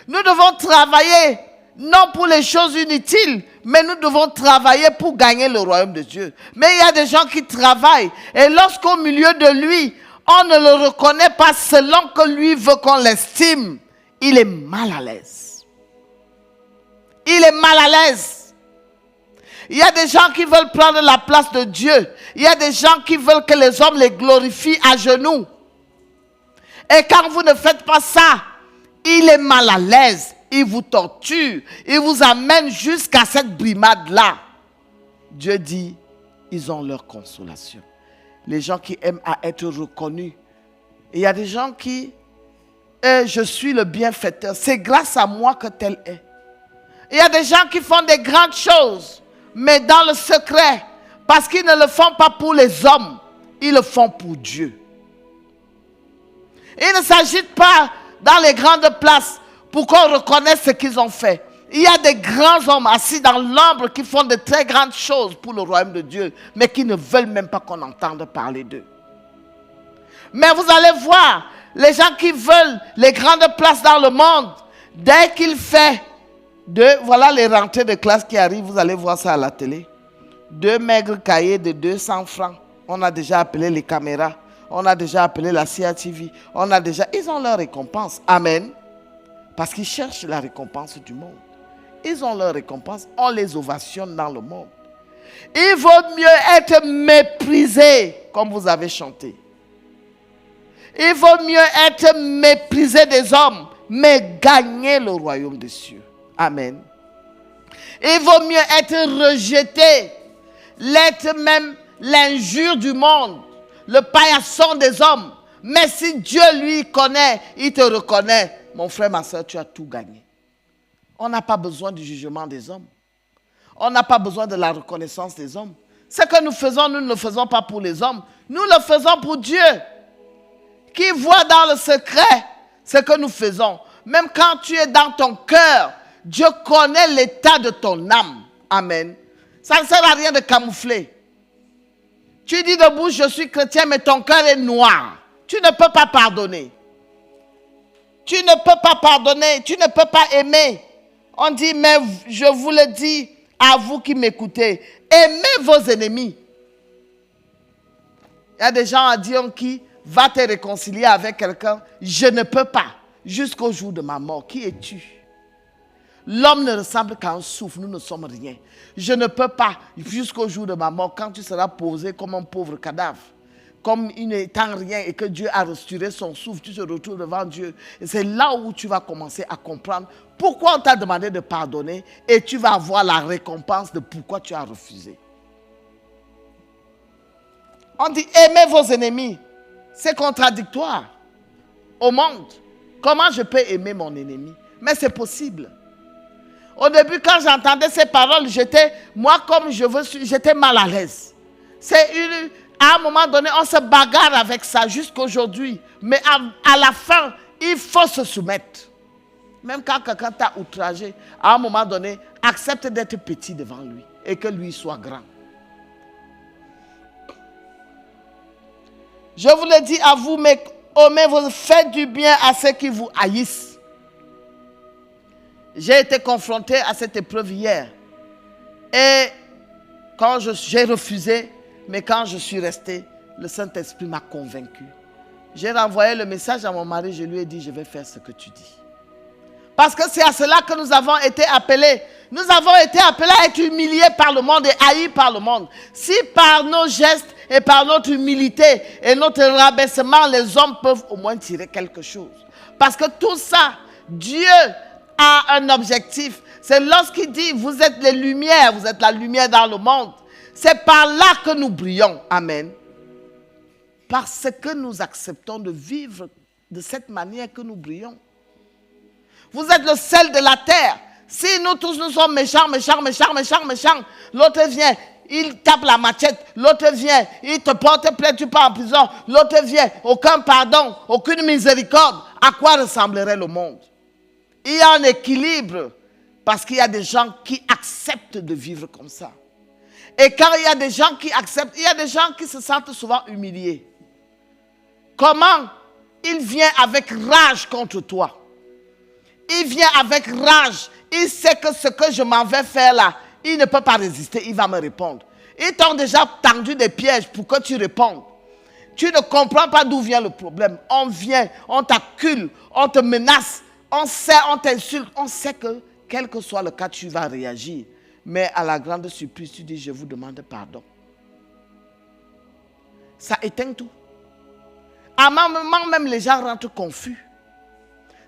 Nous devons travailler, non pour les choses inutiles, mais nous devons travailler pour gagner le royaume de Dieu. Mais il y a des gens qui travaillent. Et lorsqu'au milieu de lui, on ne le reconnaît pas selon que lui veut qu'on l'estime, il est mal à l'aise. Il est mal à l'aise. Il y a des gens qui veulent prendre la place de Dieu. Il y a des gens qui veulent que les hommes les glorifient à genoux. Et quand vous ne faites pas ça, il est mal à l'aise. Il vous torture. Il vous amène jusqu'à cette brimade-là. Dieu dit, ils ont leur consolation. Les gens qui aiment à être reconnus. Et il y a des gens qui, je suis le bienfaiteur. C'est grâce à moi que tel est. Il y a des gens qui font des grandes choses, mais dans le secret, parce qu'ils ne le font pas pour les hommes, ils le font pour Dieu. Il ne s'agit pas dans les grandes places pour qu'on reconnaisse ce qu'ils ont fait. Il y a des grands hommes assis dans l'ombre qui font de très grandes choses pour le royaume de Dieu, mais qui ne veulent même pas qu'on entende parler d'eux. Mais vous allez voir, les gens qui veulent les grandes places dans le monde, dès qu'il fait voilà les rentrées de classe qui arrivent, vous allez voir ça à la télé. 2 maigres cahiers de 200 francs. On a déjà appelé les caméras. On a déjà appelé la CATV. Ils ont leur récompense. Amen. Parce qu'ils cherchent la récompense du monde. Ils ont leur récompense. On les ovationne dans le monde. Il vaut mieux être méprisé, comme vous avez chanté. Il vaut mieux être méprisé des hommes, mais gagner le royaume des cieux. Amen. Il vaut mieux être rejeté, l'être même l'injure du monde, le paillasson des hommes. Mais si Dieu lui connaît, il te reconnaît. Mon frère, ma soeur, tu as tout gagné. On n'a pas besoin du jugement des hommes. On n'a pas besoin de la reconnaissance des hommes. Ce que nous faisons, nous ne le faisons pas pour les hommes. Nous le faisons pour Dieu, qui voit dans le secret ce que nous faisons. Même quand tu es dans ton cœur, Dieu connaît l'état de ton âme. Amen. Ça ne sert à rien de camoufler. Tu dis de bouche, je suis chrétien, mais ton cœur est noir. tu ne peux pas pardonner. Tu ne peux pas pardonner, tu ne peux pas aimer. On dit, mais je vous le dis à vous qui m'écoutez, aimez vos ennemis. Il y a des gens à dire qui va te réconcilier avec quelqu'un. Je ne peux pas, jusqu'au jour de ma mort. Qui es-tu? L'homme ne ressemble qu'à un souffle, nous ne sommes rien. Je ne peux pas, jusqu'au jour de ma mort, quand tu seras posé comme un pauvre cadavre, comme il n'étant rien et que Dieu a retiré son souffle, tu te retrouves devant Dieu. Et c'est là où tu vas commencer à comprendre pourquoi on t'a demandé de pardonner et tu vas avoir la récompense de pourquoi tu as refusé. On dit aimez vos ennemis. C'est contradictoire au monde. Comment je peux aimer mon ennemi? Mais c'est possible. Au début, quand j'entendais ces paroles, j'étais mal à l'aise. À un moment donné, on se bagarre avec ça jusqu'aujourd'hui. Mais à la fin, il faut se soumettre. Même quand quelqu'un t'a outragé, à un moment donné, accepte d'être petit devant lui et que lui soit grand. Je vous le dis à vous, mais vous faites du bien à ceux qui vous haïssent. J'ai été confronté à cette épreuve hier. Et quand j'ai refusé, mais quand je suis resté, le Saint-Esprit m'a convaincu. J'ai renvoyé le message à mon mari, je lui ai dit, je vais faire ce que tu dis. Parce que c'est à cela que nous avons été appelés. Nous avons été appelés à être humiliés par le monde et haïs par le monde. Si par nos gestes et par notre humilité et notre rabaissement, les hommes peuvent au moins tirer quelque chose. Parce que tout ça, Dieu a un objectif. C'est lorsqu'il dit, vous êtes les lumières, vous êtes la lumière dans le monde. C'est par là que nous brillons. Amen. Parce que nous acceptons de vivre de cette manière que nous brillons. Vous êtes le sel de la terre. Si nous tous nous sommes méchants, l'autre vient, il tape la machette, l'autre vient, il te porte plainte, tu pars en prison, l'autre vient, aucun pardon, aucune miséricorde. À quoi ressemblerait le monde? Il y a un équilibre parce qu'il y a des gens qui acceptent de vivre comme ça. Et quand il y a des gens qui acceptent, il y a des gens qui se sentent souvent humiliés. Comment? Il vient avec rage contre toi. Il vient avec rage. Il sait que ce que je m'en vais faire là, il ne peut pas résister, il va me répondre. Ils t'ont déjà tendu des pièges pour que tu répondes. Tu ne comprends pas d'où vient le problème. On vient, on t'accule, on te menace, on sait, on t'insulte. On sait que, quel que soit le cas, tu vas réagir. Mais à la grande surprise, tu dis, je vous demande pardon. Ça éteint tout. À un moment même, les gens rentrent confus.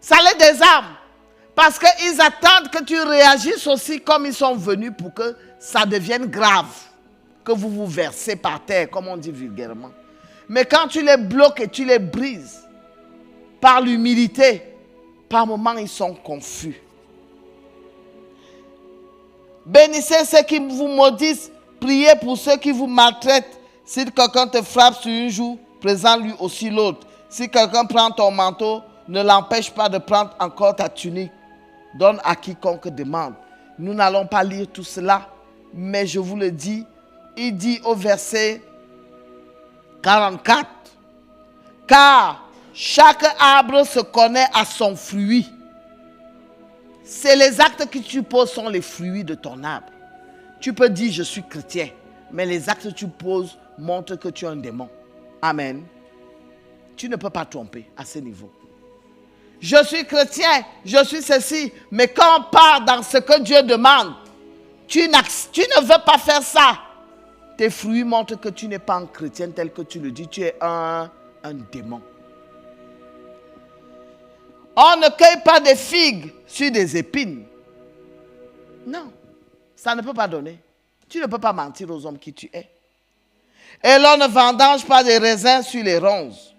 Ça les désarme. Parce qu'ils attendent que tu réagisses aussi comme ils sont venus pour que ça devienne grave. Que vous vous versez par terre, comme on dit vulgairement. Mais quand tu les bloques et tu les brises, par l'humilité, par moments ils sont confus. Bénissez ceux qui vous maudissent, priez pour ceux qui vous maltraitent. Si quelqu'un te frappe sur une joue, présente-lui aussi l'autre. Si quelqu'un prend ton manteau, ne l'empêche pas de prendre encore ta tunique. Donne à quiconque demande. Nous n'allons pas lire tout cela, mais je vous le dis, il dit au verset 44, car chaque arbre se connaît à son fruit. C'est les actes que tu poses sont les fruits de ton arbre. Tu peux dire je suis chrétien, mais les actes que tu poses montrent que tu es un démon. Amen. Tu ne peux pas tromper à ce niveau. Je suis chrétien, je suis ceci, mais quand on part dans ce que Dieu demande, tu ne veux pas faire ça. Tes fruits montrent que tu n'es pas un chrétien tel que tu le dis, tu es un démon. On ne cueille pas des figues sur des épines. Non, ça ne peut pas donner. Tu ne peux pas mentir aux hommes qui tu es. Et l'on ne vendange pas des raisins sur les ronces.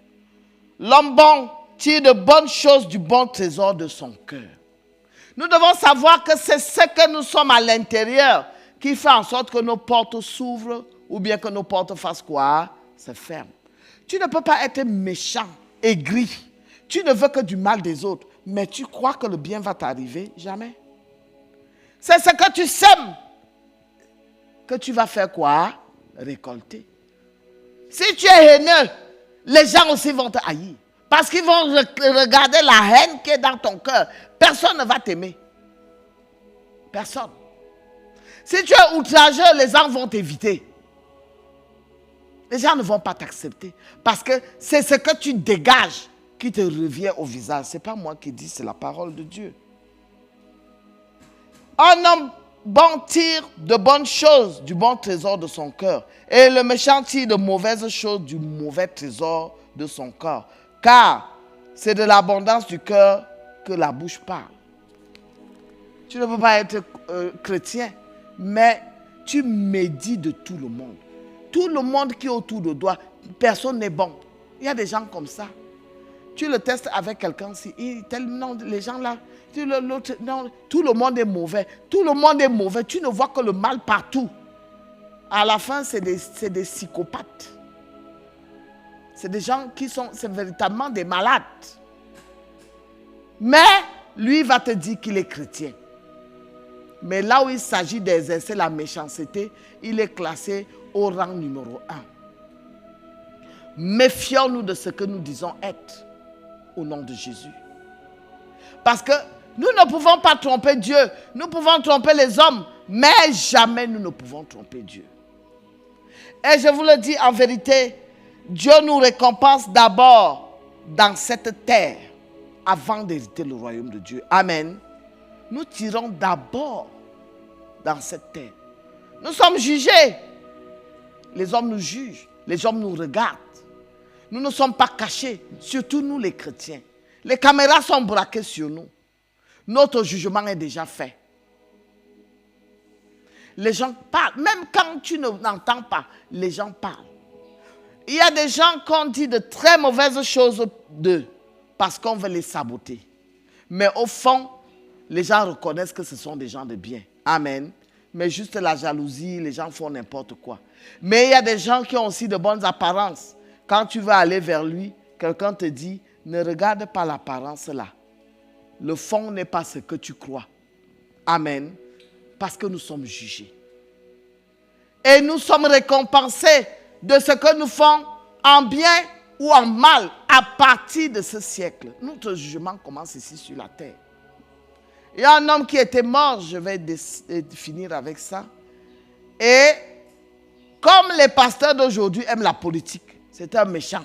L'homme bon tire de bonnes choses du bon trésor de son cœur. Nous devons savoir que c'est ce que nous sommes à l'intérieur qui fait en sorte que nos portes s'ouvrent ou bien que nos portes fassent quoi? Se ferment. Tu ne peux pas être méchant, aigri. Tu ne veux que du mal des autres, mais tu crois que le bien va t'arriver? Jamais. C'est ce que tu sèmes que tu vas faire quoi? Récolter. Si tu es haineux, les gens aussi vont te haïr. Parce qu'ils vont regarder la haine qui est dans ton cœur. Personne ne va t'aimer. Personne. Si tu es outrageux, les gens vont t'éviter. Les gens ne vont pas t'accepter. Parce que c'est ce que tu dégages qui te revient au visage. Ce n'est pas moi qui dis, c'est la parole de Dieu. Un homme bon tire de bonnes choses du bon trésor de son cœur. Et le méchant tire de mauvaises choses du mauvais trésor de son cœur. Car c'est de l'abondance du cœur que la bouche parle. Tu ne peux pas être chrétien, mais tu médites de tout le monde. Tout le monde qui est autour de toi, personne n'est bon. Il y a des gens comme ça. Tu le testes avec quelqu'un, tellement les gens là, tout le monde est mauvais. Tout le monde est mauvais. Tu ne vois que le mal partout. À la fin, c'est des psychopathes. C'est des gens c'est véritablement des malades. Mais lui va te dire qu'il est chrétien. Mais là où il s'agit d'exercer la méchanceté, il est classé au rang numéro 1. Méfions-nous de ce que nous disons être au nom de Jésus. Parce que nous ne pouvons pas tromper Dieu. Nous pouvons tromper les hommes, mais jamais nous ne pouvons tromper Dieu. Et je vous le dis en vérité, Dieu nous récompense d'abord dans cette terre avant d'hériter le royaume de Dieu. Amen. Nous tirons d'abord dans cette terre. Nous sommes jugés. Les hommes nous jugent. Les hommes nous regardent. Nous ne sommes pas cachés, surtout nous les chrétiens. Les caméras sont braquées sur nous. Notre jugement est déjà fait. Les gens parlent. Même quand tu n'entends pas, les gens parlent. Il y a des gens qu'on dit de très mauvaises choses d'eux parce qu'on veut les saboter. Mais au fond, les gens reconnaissent que ce sont des gens de bien. Amen. Mais juste la jalousie, les gens font n'importe quoi. Mais il y a des gens qui ont aussi de bonnes apparences. Quand tu vas aller vers lui, quelqu'un te dit, ne regarde pas l'apparence là. Le fond n'est pas ce que tu crois. Amen. Parce que nous sommes jugés. Et nous sommes récompensés de ce que nous faisons en bien ou en mal à partir de ce siècle. Notre jugement commence ici sur la terre. Il y a un homme qui était mort, je vais finir avec ça. Et comme les pasteurs d'aujourd'hui aiment la politique, c'était un méchant,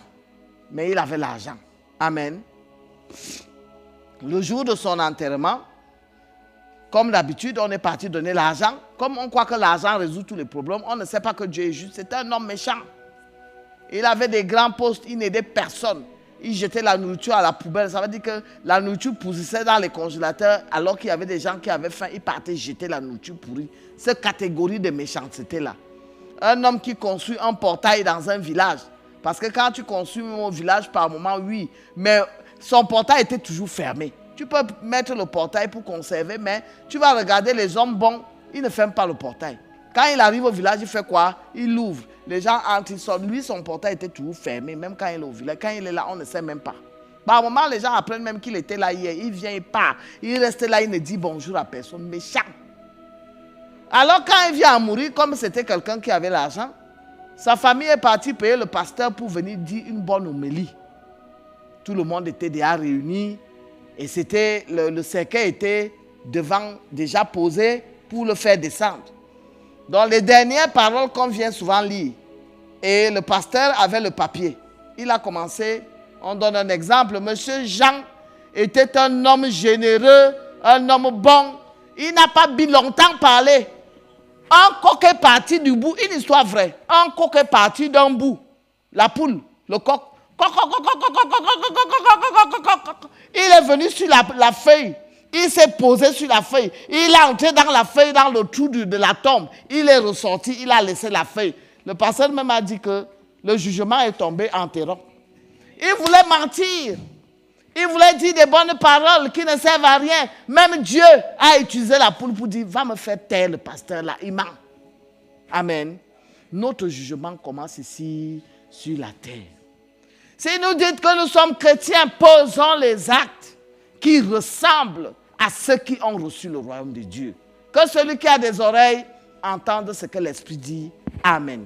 mais il avait l'argent. Amen. Le jour de son enterrement, comme d'habitude, on est parti donner l'argent. Comme on croit que l'argent résout tous les problèmes, on ne sait pas que Dieu est juste. C'était un homme méchant. Il avait des grands postes, il n'aidait personne. Il jetait la nourriture à la poubelle. Ça veut dire que la nourriture pourrissait dans les congélateurs alors qu'il y avait des gens qui avaient faim. Ils partaient jeter la nourriture pourrie. Cette catégorie de méchanceté-là. Un homme qui construit un portail dans un village. Parce que quand tu construis un village par moment, oui, mais son portail était toujours fermé. Tu peux mettre le portail pour conserver, mais tu vas regarder les hommes bons, ils ne ferment pas le portail. Quand il arrive au village, il fait quoi? Il l'ouvre. Les gens entrent, ils sortent. Lui, son portail était toujours fermé, même quand il est au village. Quand il est là, on ne sait même pas. Par moment, les gens apprennent même qu'il était là hier. Il vient, il part. Il reste là, il ne dit bonjour à personne. Méchant. Alors quand il vient à mourir, comme c'était quelqu'un qui avait l'argent, sa famille est partie payer le pasteur pour venir dire une bonne homélie. Tout le monde était déjà réuni. Et c'était, le cercueil était devant, déjà posé pour le faire descendre. Dans les dernières paroles qu'on vient souvent lire, et le pasteur avait le papier. Il a commencé, on donne un exemple, Monsieur Jean était un homme généreux, un homme bon. Il n'a pas bien longtemps parlé. Un coq est parti du bout, une histoire vraie. Un coq est parti d'un bout. La poule, le coq. Il est venu sur la feuille. Il s'est posé sur la feuille. Il est entré dans la feuille, dans le trou de la tombe. Il est ressorti, il a laissé la feuille. Le pasteur même a dit que le jugement est tombé en terreau. Il voulait mentir. Il voulait dire des bonnes paroles qui ne servent à rien. Même Dieu a utilisé la poule pour dire, va me faire taire le pasteur là. Il ment. Amen. Notre jugement commence ici sur la terre. Si nous dites que nous sommes chrétiens, posons les actes qui ressemblent à ceux qui ont reçu le royaume de Dieu. Que celui qui a des oreilles entende ce que l'Esprit dit. Amen.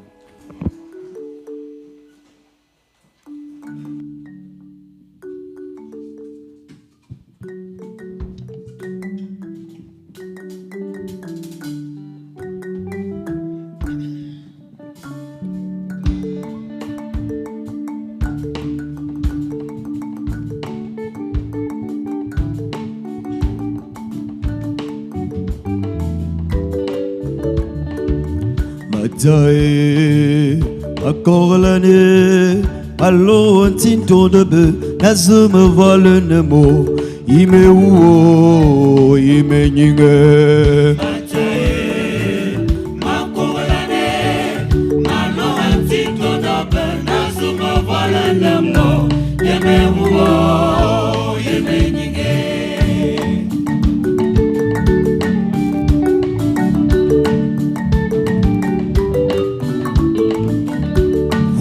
Matae, Akorlane, Allo Tinto de Be, Nazuma Vole Nemo, Ime Uo, Ime Ninge.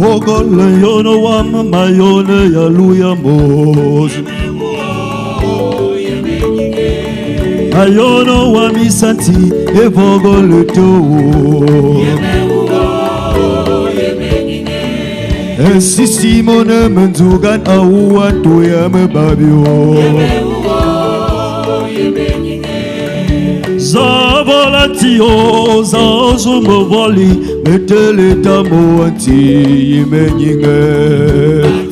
Vogole yono wa mama yone ya luya mos. Ayono wa misanti e vogole to. E si simone menzugan awa to ya me babio. Zavolatio zazo mo voli metele tamo anti imenyinge.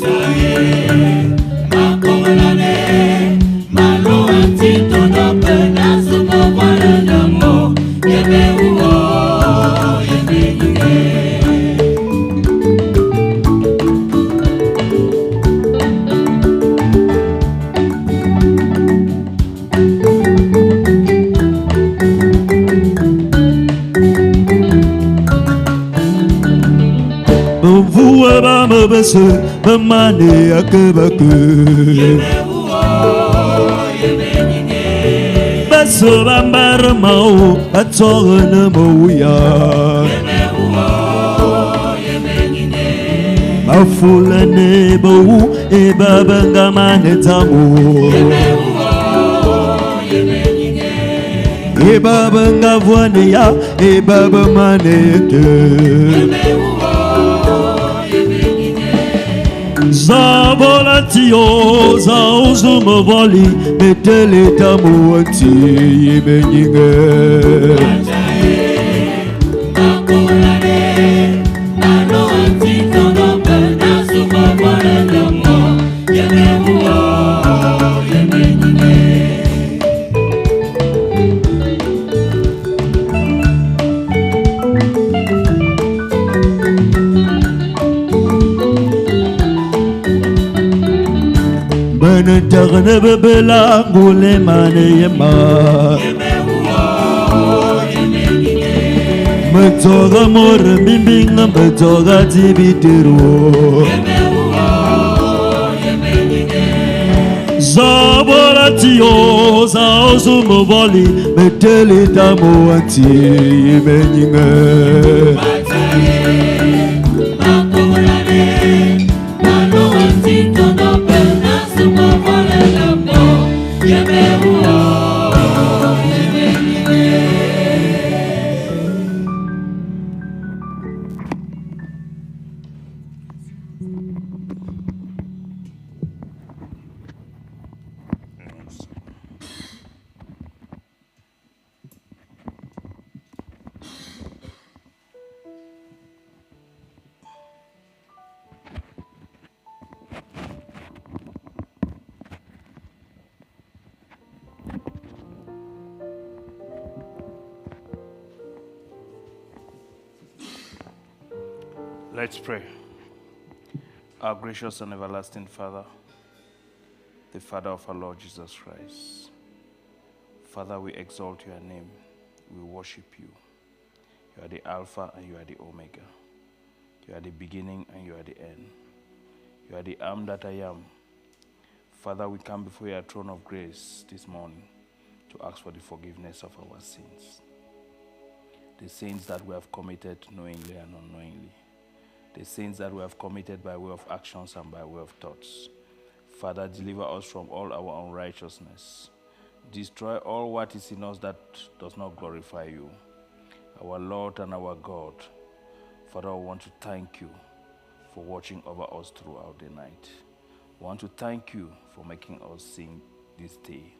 Bese bamane akebake Bese bambara mao batsogene mouya Bafulane bou e babanga manetamu E babanga voine ya e baba manete Zavolatio zaozo me voli metele tamo anti imenyinge. Beneterne bebela ngule mane yema Metoga more bimbinga metoga tibitiru Zabolatio zaozu mvoli metele tamo anti imenyinge Let's pray. Our gracious and everlasting Father, the Father of our Lord Jesus Christ. Father, we exalt your name. We worship you. You are the Alpha and you are the Omega. You are the beginning and you are the end. You are the Am that I am. Father, we come before your throne of grace this morning to ask for the forgiveness of our sins. The sins that we have committed knowingly and unknowingly. The sins that we have committed by way of actions and by way of thoughts. Father, deliver us from all our unrighteousness. Destroy all what is in us that does not glorify you, our Lord and our God. Father, I want to thank you for watching over us throughout the night. I want to thank you for making us sing this day.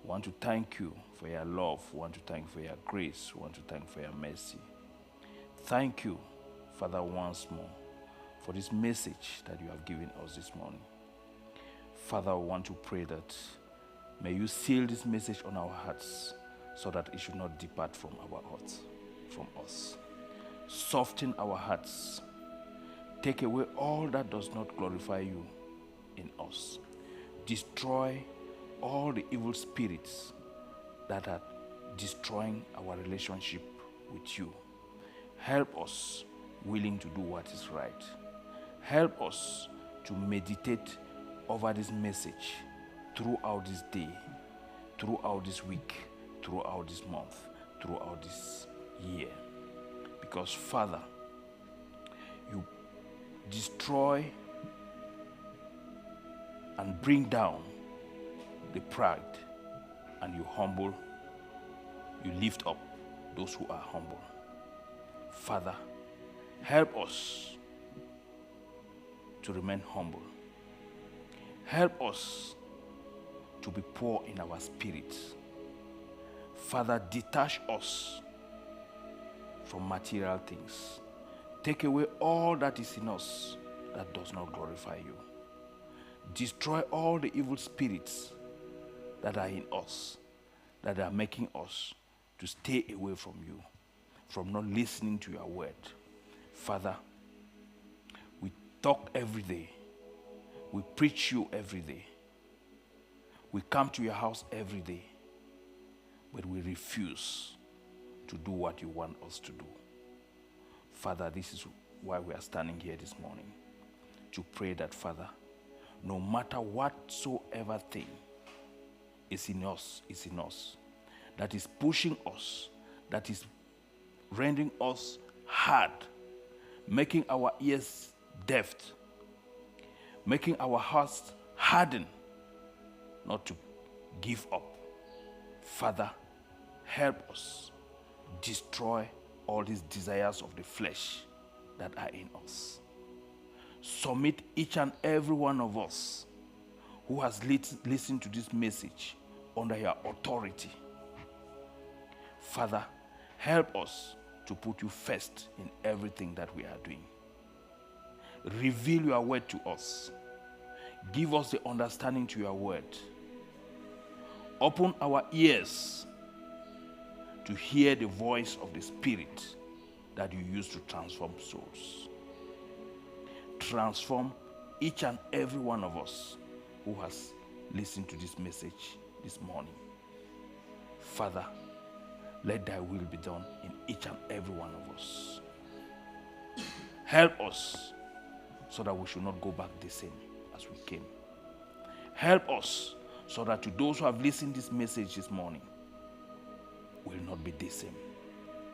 I want to thank you for your love. I want to thank you for your grace. I want to thank you for your mercy. Thank you, Father, once more for this message that you have given us this morning. Father, I want to pray that may you seal this message on our hearts so that it should not depart from our hearts, from us. Soften our hearts. Take away all that does not glorify you in us. Destroy all the evil spirits that are destroying our relationship with you. Help us willing to do what is right. Help us to meditate over this message throughout this day, throughout this week, throughout this month, throughout this year. Because Father, you destroy and bring down the pride, and you humble, you lift up those who are humble. Father, help us to remain humble. Help us to be poor in our spirits. Father, detach us from material things. Take away all that is in us that does not glorify you. Destroy all the evil spirits that are in us, that are making us to stay away from you, from not listening to your word. Father, we talk every day. We preach you every day. We come to your house every day, but we refuse to do what you want us to do. Father, this is why we are standing here this morning, to pray that, Father, no matter whatsoever thing is in us, that is pushing us, that is rendering us hard, making our ears deaf, making our hearts harden, not to give up. Father, help us destroy all these desires of the flesh that are in us. Submit each and every one of us who has listened to this message under your authority. Father, help us to put you first in everything that we are doing. Reveal your word to us. Give us the understanding to your word. Open our ears to hear the voice of the Spirit that you use to transform souls. Transform each and every one of us who has listened to this message this morning. Father, let thy will be done in each and every one of us. Help us so that we should not go back the same as we came. Help us so that to those who have listened to this message this morning will not be the same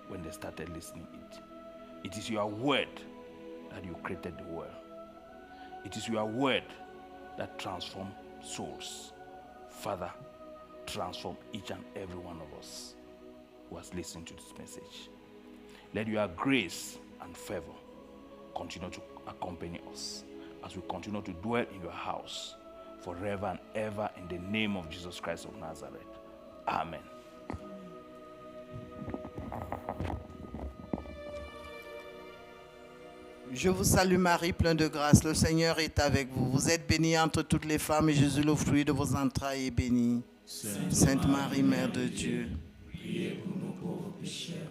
when they started listening it. It is your word that you created the world. It is your word that transforms souls. Father, transform each and every one of us who has listened to this message. Let your grace and favor continue to accompany us as we continue to dwell in your house forever and ever, in the name of Jesus Christ of Nazareth. Amen. Je vous salue Marie, pleine de grâce, le Seigneur est avec vous. Vous êtes bénie entre toutes les femmes et Jésus, le fruit de vos entrailles, est béni. Sainte Marie, Mère de Dieu, priez pour nous pauvres pécheurs,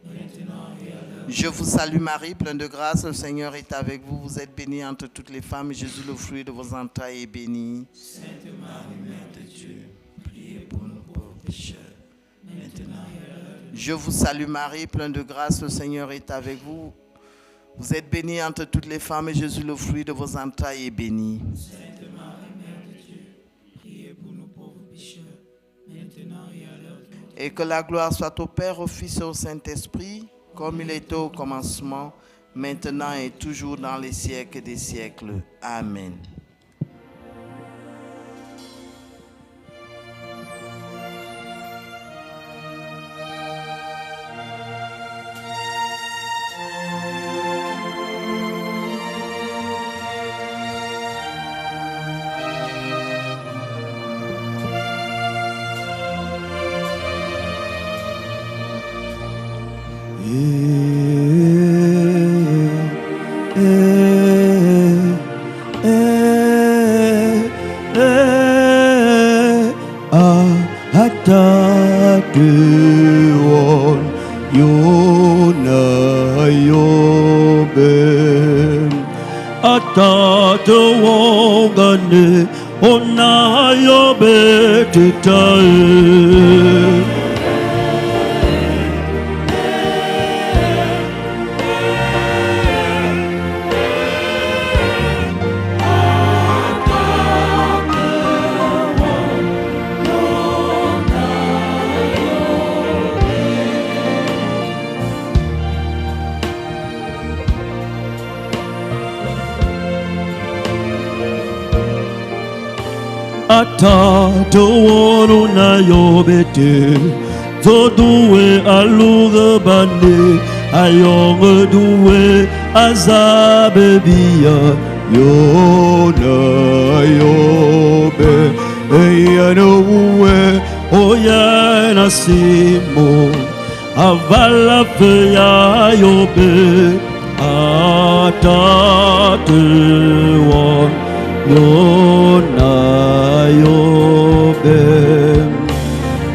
maintenant et à l'heure. Je vous salue Marie, pleine de grâce, le Seigneur est avec vous. Vous êtes bénie entre toutes les femmes et Jésus, le fruit de vos entrailles, est béni. Sainte Marie, Mère de Dieu, priez pour nous pauvres pécheurs, maintenant et à l'heure. Je vous salue Marie, pleine de grâce, le Seigneur est avec vous. Vous êtes bénie entre toutes les femmes et Jésus, le fruit de vos entrailles, est béni. Sainte Marie, Mère de Dieu, priez pour nous pauvres pécheurs, maintenant et à l'heure de notre mort. Et que la gloire soit au Père, au Fils et au Saint-Esprit, comme il était au commencement, maintenant et toujours dans les siècles des siècles. Amen. Hata tuon yona yobe atata wongane ona yobe titae Atata wono na yobete Zoduwe aluga bane Ayonga duwe azabe biya Yona yobe Eyano uwe oyana simo Avala fe ya yobe Atata wono Yona yobe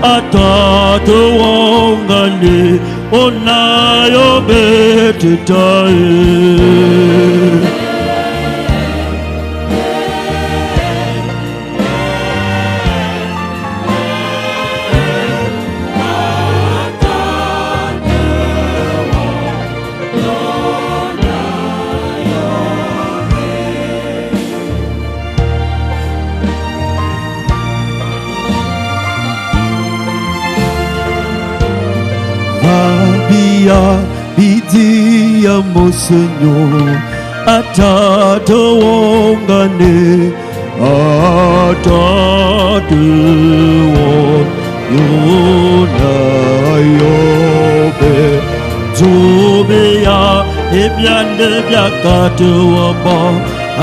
atata wongane ona yobe titae Bidia mo Senhor atata wongane atata yona yobe Zubia ebyande byakatu wamba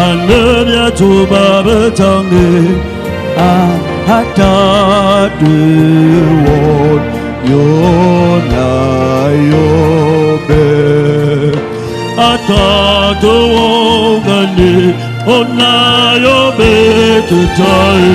ane byatuba betange atata Yona yobe atata wongane ona yobe titae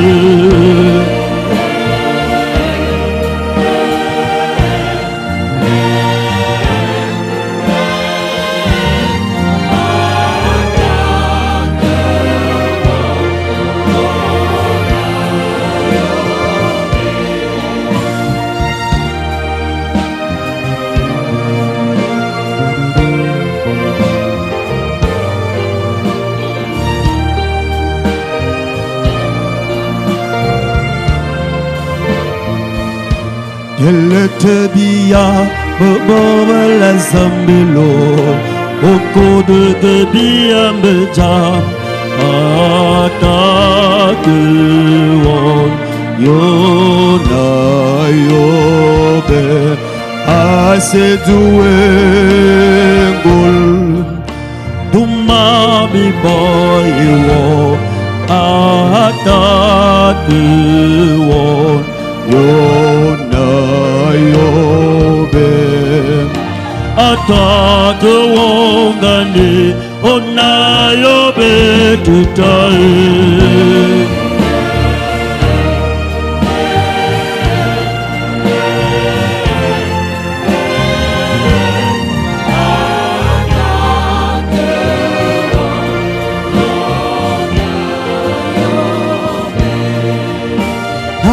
Teletebia beba la zambelo oko de bia mejam atake won yona yobe asedue gol dumami boy wo atake won yona yobe atata wongane ona yobe titae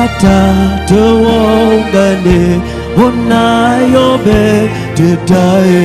atata wongane ona yobe titae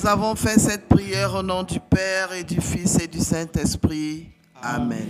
Nous avons fait cette prière au nom du Père et du Fils et du Saint-Esprit. Amen.